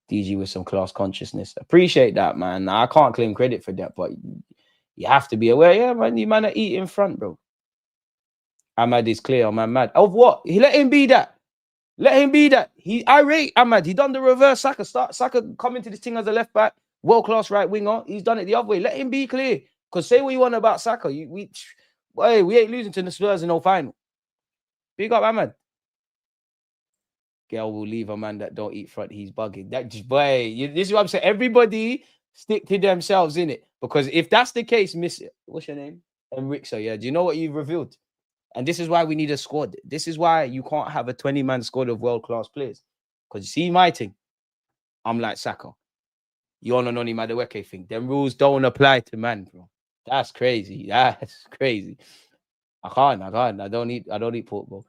DG with some class consciousness. Appreciate that, man. I can't claim credit for that, but you have to be aware. Yeah, man, you man are eat in front, bro. Ahmad is clear, man. Mad. Of what? He let him be that. Let him be that. I rate Ahmad. He done the reverse Saka. Saka come into this thing as a left back, world class right winger. He's done it the other way. Let him be clear. Because say what you want about Saka. We ain't losing to the Spurs in no final. Big up Ahmad. Girl will leave a man that don't eat front. He's bugging. That just this is what I'm saying. Everybody stick to themselves in it. Because if that's the case, what's your name? Enrico, yeah. Do you know what you've revealed? And this is why we need a squad. This is why you can't have a 20-man squad of world-class players. Because you see my thing, I'm like Saka. You on and only Madueke thing. Them rules don't apply to man, bro. That's crazy. That's crazy. I can't. I don't eat pork, bro.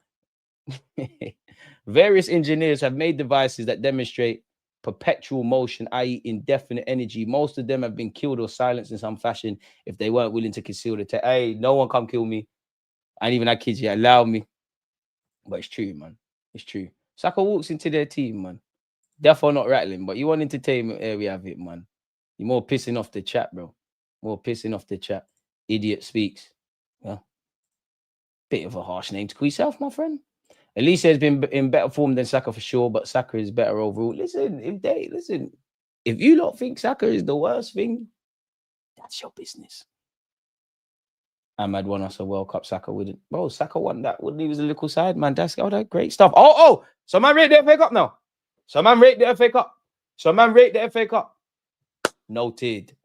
Various engineers have made devices that demonstrate perpetual motion, i.e. indefinite energy. Most of them have been killed or silenced in some fashion if they weren't willing to conceal the tech. Hey, no one come kill me. I ain't even had kids yet. Allow me. But it's true, man. It's true. Saka walks into their team, man. Therefore not rattling, but you want entertainment area of it, man. You're more pissing off the chat, bro. More pissing off the chat. Idiot speaks. Well, bit of a harsh name to call yourself, my friend. Elise has been in better form than Saka for sure, but Saka is better overall. Listen, if you lot think Saka is the worst thing, that's your business. Ahmad won us a World Cup. Saka wouldn't. Bro, Saka won that when he was a little side, man. That's all that great stuff. Oh, so man rate the FA Cup now. So man rate the FA Cup. Noted.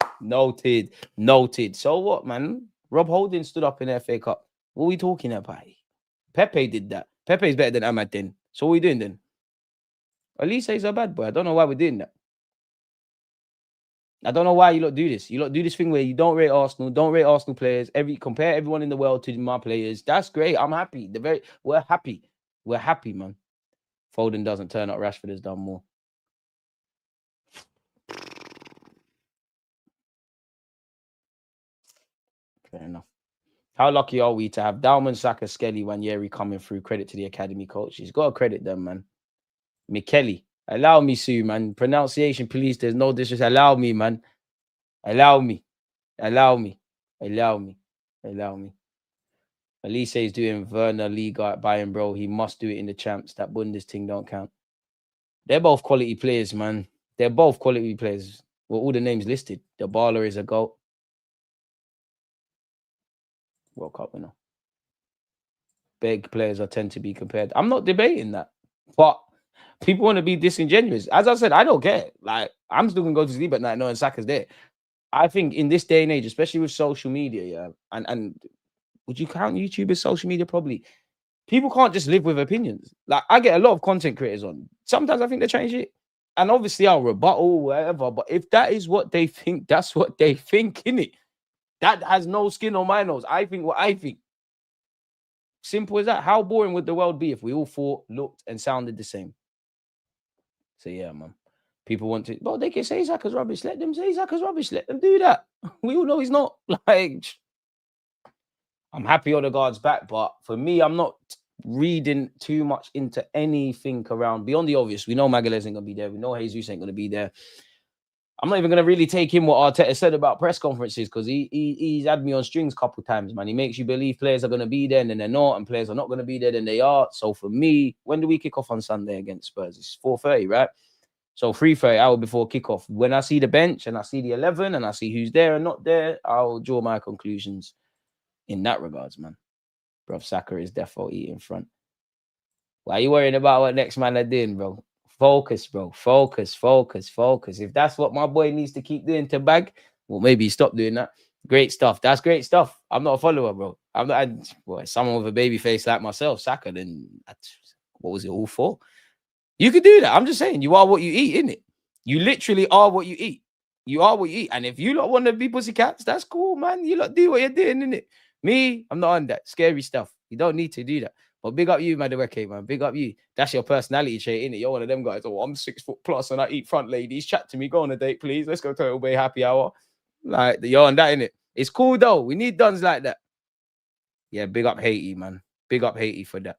So what, man? Rob Holding stood up in the FA Cup. What are we talking about? Pepe did that. Pepe's better than Ahmad then. So what are we doing then? Elise is a bad boy. I don't know why we're doing that. I don't know why you lot do this. You lot do this thing where you don't rate Arsenal players. Compare everyone in the world to my players. That's great. I'm happy. We're happy. We're happy, man. Foden doesn't turn up. Rashford has done more. Fair enough. How lucky are we to have Downman, Saka, Skelly, Wanyeri coming through? Credit to the academy coach. He's got to credit them, man. Mikeli. Allow me, Sue, man. Pronunciation, please. There's no disrespect. Allow me, man. Allow me. Elise is doing Werner Liga at Bayern, bro. He must do it in the champs. That Bundes thing don't count. They're both quality players, man. They're both quality players. Well, all the names listed. The baller is a GOAT. World Cup winner. Big players tend to be compared. I'm not debating that. But people want to be disingenuous. As I said, I don't care. Like, I'm still going to go to sleep at night knowing Saka's there. I think in this day and age, especially with social media, yeah, and would you count YouTube as social media? Probably. People can't just live with opinions. Like, I get a lot of content creators on. Sometimes I think they're trying shit. And obviously I'll rebuttal, whatever. But if that is what they think, that's what they think, innit? That has no skin on my nose. I think what I think. Simple as that. How boring would the world be if we all thought, looked, and sounded the same? So yeah, man. People want to, well, they can say Saka's rubbish. Let them say Saka's rubbish. Let them do that. We all know he's not. Like, I'm happy Odegaard's back, but for me, I'm not reading too much into anything around beyond the obvious. We know Magalhaes ain't gonna be there. We know Jesus ain't gonna be there. I'm not even gonna really take in what Arteta said about press conferences because he's had me on strings a couple times, man. He makes you believe players are gonna be there and then they're not, and players are not gonna be there then they are. So for me, when do we kick off on Sunday against Spurs? It's 4:30, right? So 3:30 hour before kickoff. When I see the bench and I see the 11 and I see who's there and not there, I'll draw my conclusions in that regards, man. Bro, Saka is defo eating front. Why are you worrying about what next man are doing, bro? Focus, bro. Focus. If that's what my boy needs to keep doing to bag, well, maybe stop doing that. Great stuff. That's great stuff. I'm not a follower, bro. I'm not. Boy, someone with a baby face like myself, Saka, then what was it all for? You could do that. I'm just saying, you are what you eat, innit? You literally are what you eat. You are what you eat. And if you lot want to be pussycats, that's cool, man. You lot do what you're doing, innit? Me, I'm not on that. Scary stuff. You don't need to do that. But big up you, Madueke, man. Big up you. That's your personality trait, innit? You're one of them guys. Oh, I'm 6 foot plus and I eat front ladies. Chat to me. Go on a date, please. Let's go Turtle Bay happy hour. Like, you're on that, innit? It's cool, though. We need duns like that. Yeah, big up Haiti, man. Big up Haiti for that.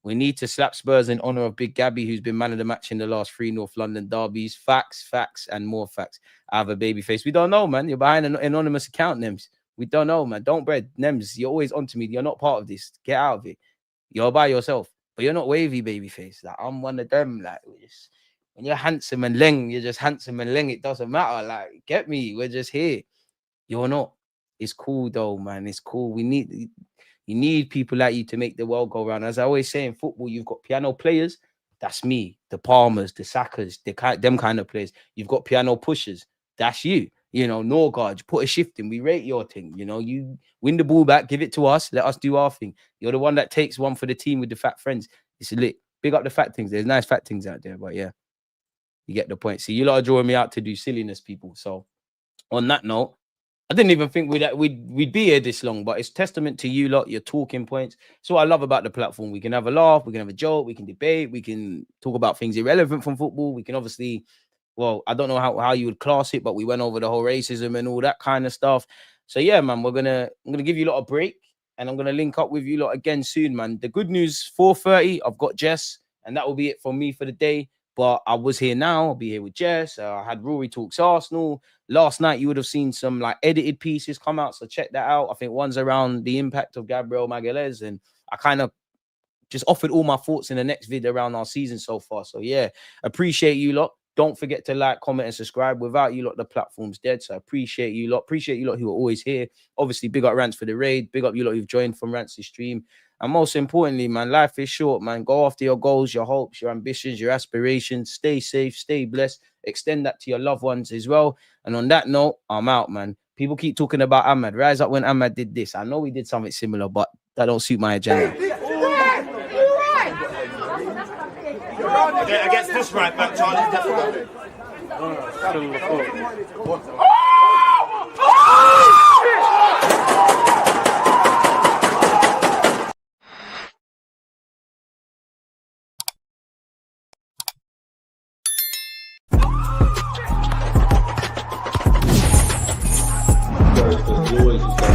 We need to slap Spurs in honor of Big Gabby, who's been man of the match in the last 3 North London derbies. Facts, and more facts. I have a baby face. We don't know, man. You're behind an anonymous account, Nems. We don't know, man. Don't bread. Nems, you're always onto me. You're not part of this. Get out of it. You're by yourself. But you're not wavy, baby face. Like, I'm one of them. Like, when you're handsome and leng, you're just handsome and leng. It doesn't matter. Like, get me. We're just here. You're not. It's cool, though, man. It's cool. You need people like you to make the world go round. As I always say in football, you've got piano players. That's me. The Palmers, the Sakas, them kind of players. You've got piano pushers. That's you. You know, Norgard, put a shift in. We rate your thing. You know, you win the ball back, give it to us. Let us do our thing. You're the one that takes one for the team with the fat friends. It's lit. Big up the fat things. There's nice fat things out there. But yeah, you get the point. See, you lot are drawing me out to do silliness, people. So on that note, I didn't even think we'd be here this long, but it's testament to you lot, your talking points. So what I love about the platform, we can have a laugh, we can have a joke, we can debate, we can talk about things irrelevant from football. We can obviously, well, I don't know how you would class it, but we went over the whole racism and all that kind of stuff. So yeah, man, I'm gonna give you a lot of break, and I'm gonna link up with you lot again soon, man. The good news, 4:30, I've got Jess, and that will be it for me for the day. But I was here now. I'll be here with Jess. I had Rory Talks Arsenal. Last night, you would have seen some like edited pieces come out. So check that out. I think one's around the impact of Gabriel Magalhaes. And I kind of just offered all my thoughts in the next video around our season so far. So yeah, appreciate you lot. Don't forget to like, comment, and subscribe. Without you lot, the platform's dead. So I appreciate you lot. Appreciate you lot who are always here. Obviously, big up Rants for the raid. Big up you lot who've joined from Rants' stream. And most importantly, man, life is short, man. Go after your goals, your hopes, your ambitions, your aspirations. Stay safe, stay blessed. Extend that to your loved ones as well. And on that note, I'm out, man. People keep talking about Ahmad. Rise up when Ahmad did this. I know we did something similar, but that don't suit my agenda. Against this right back, Charlie, definitely. Always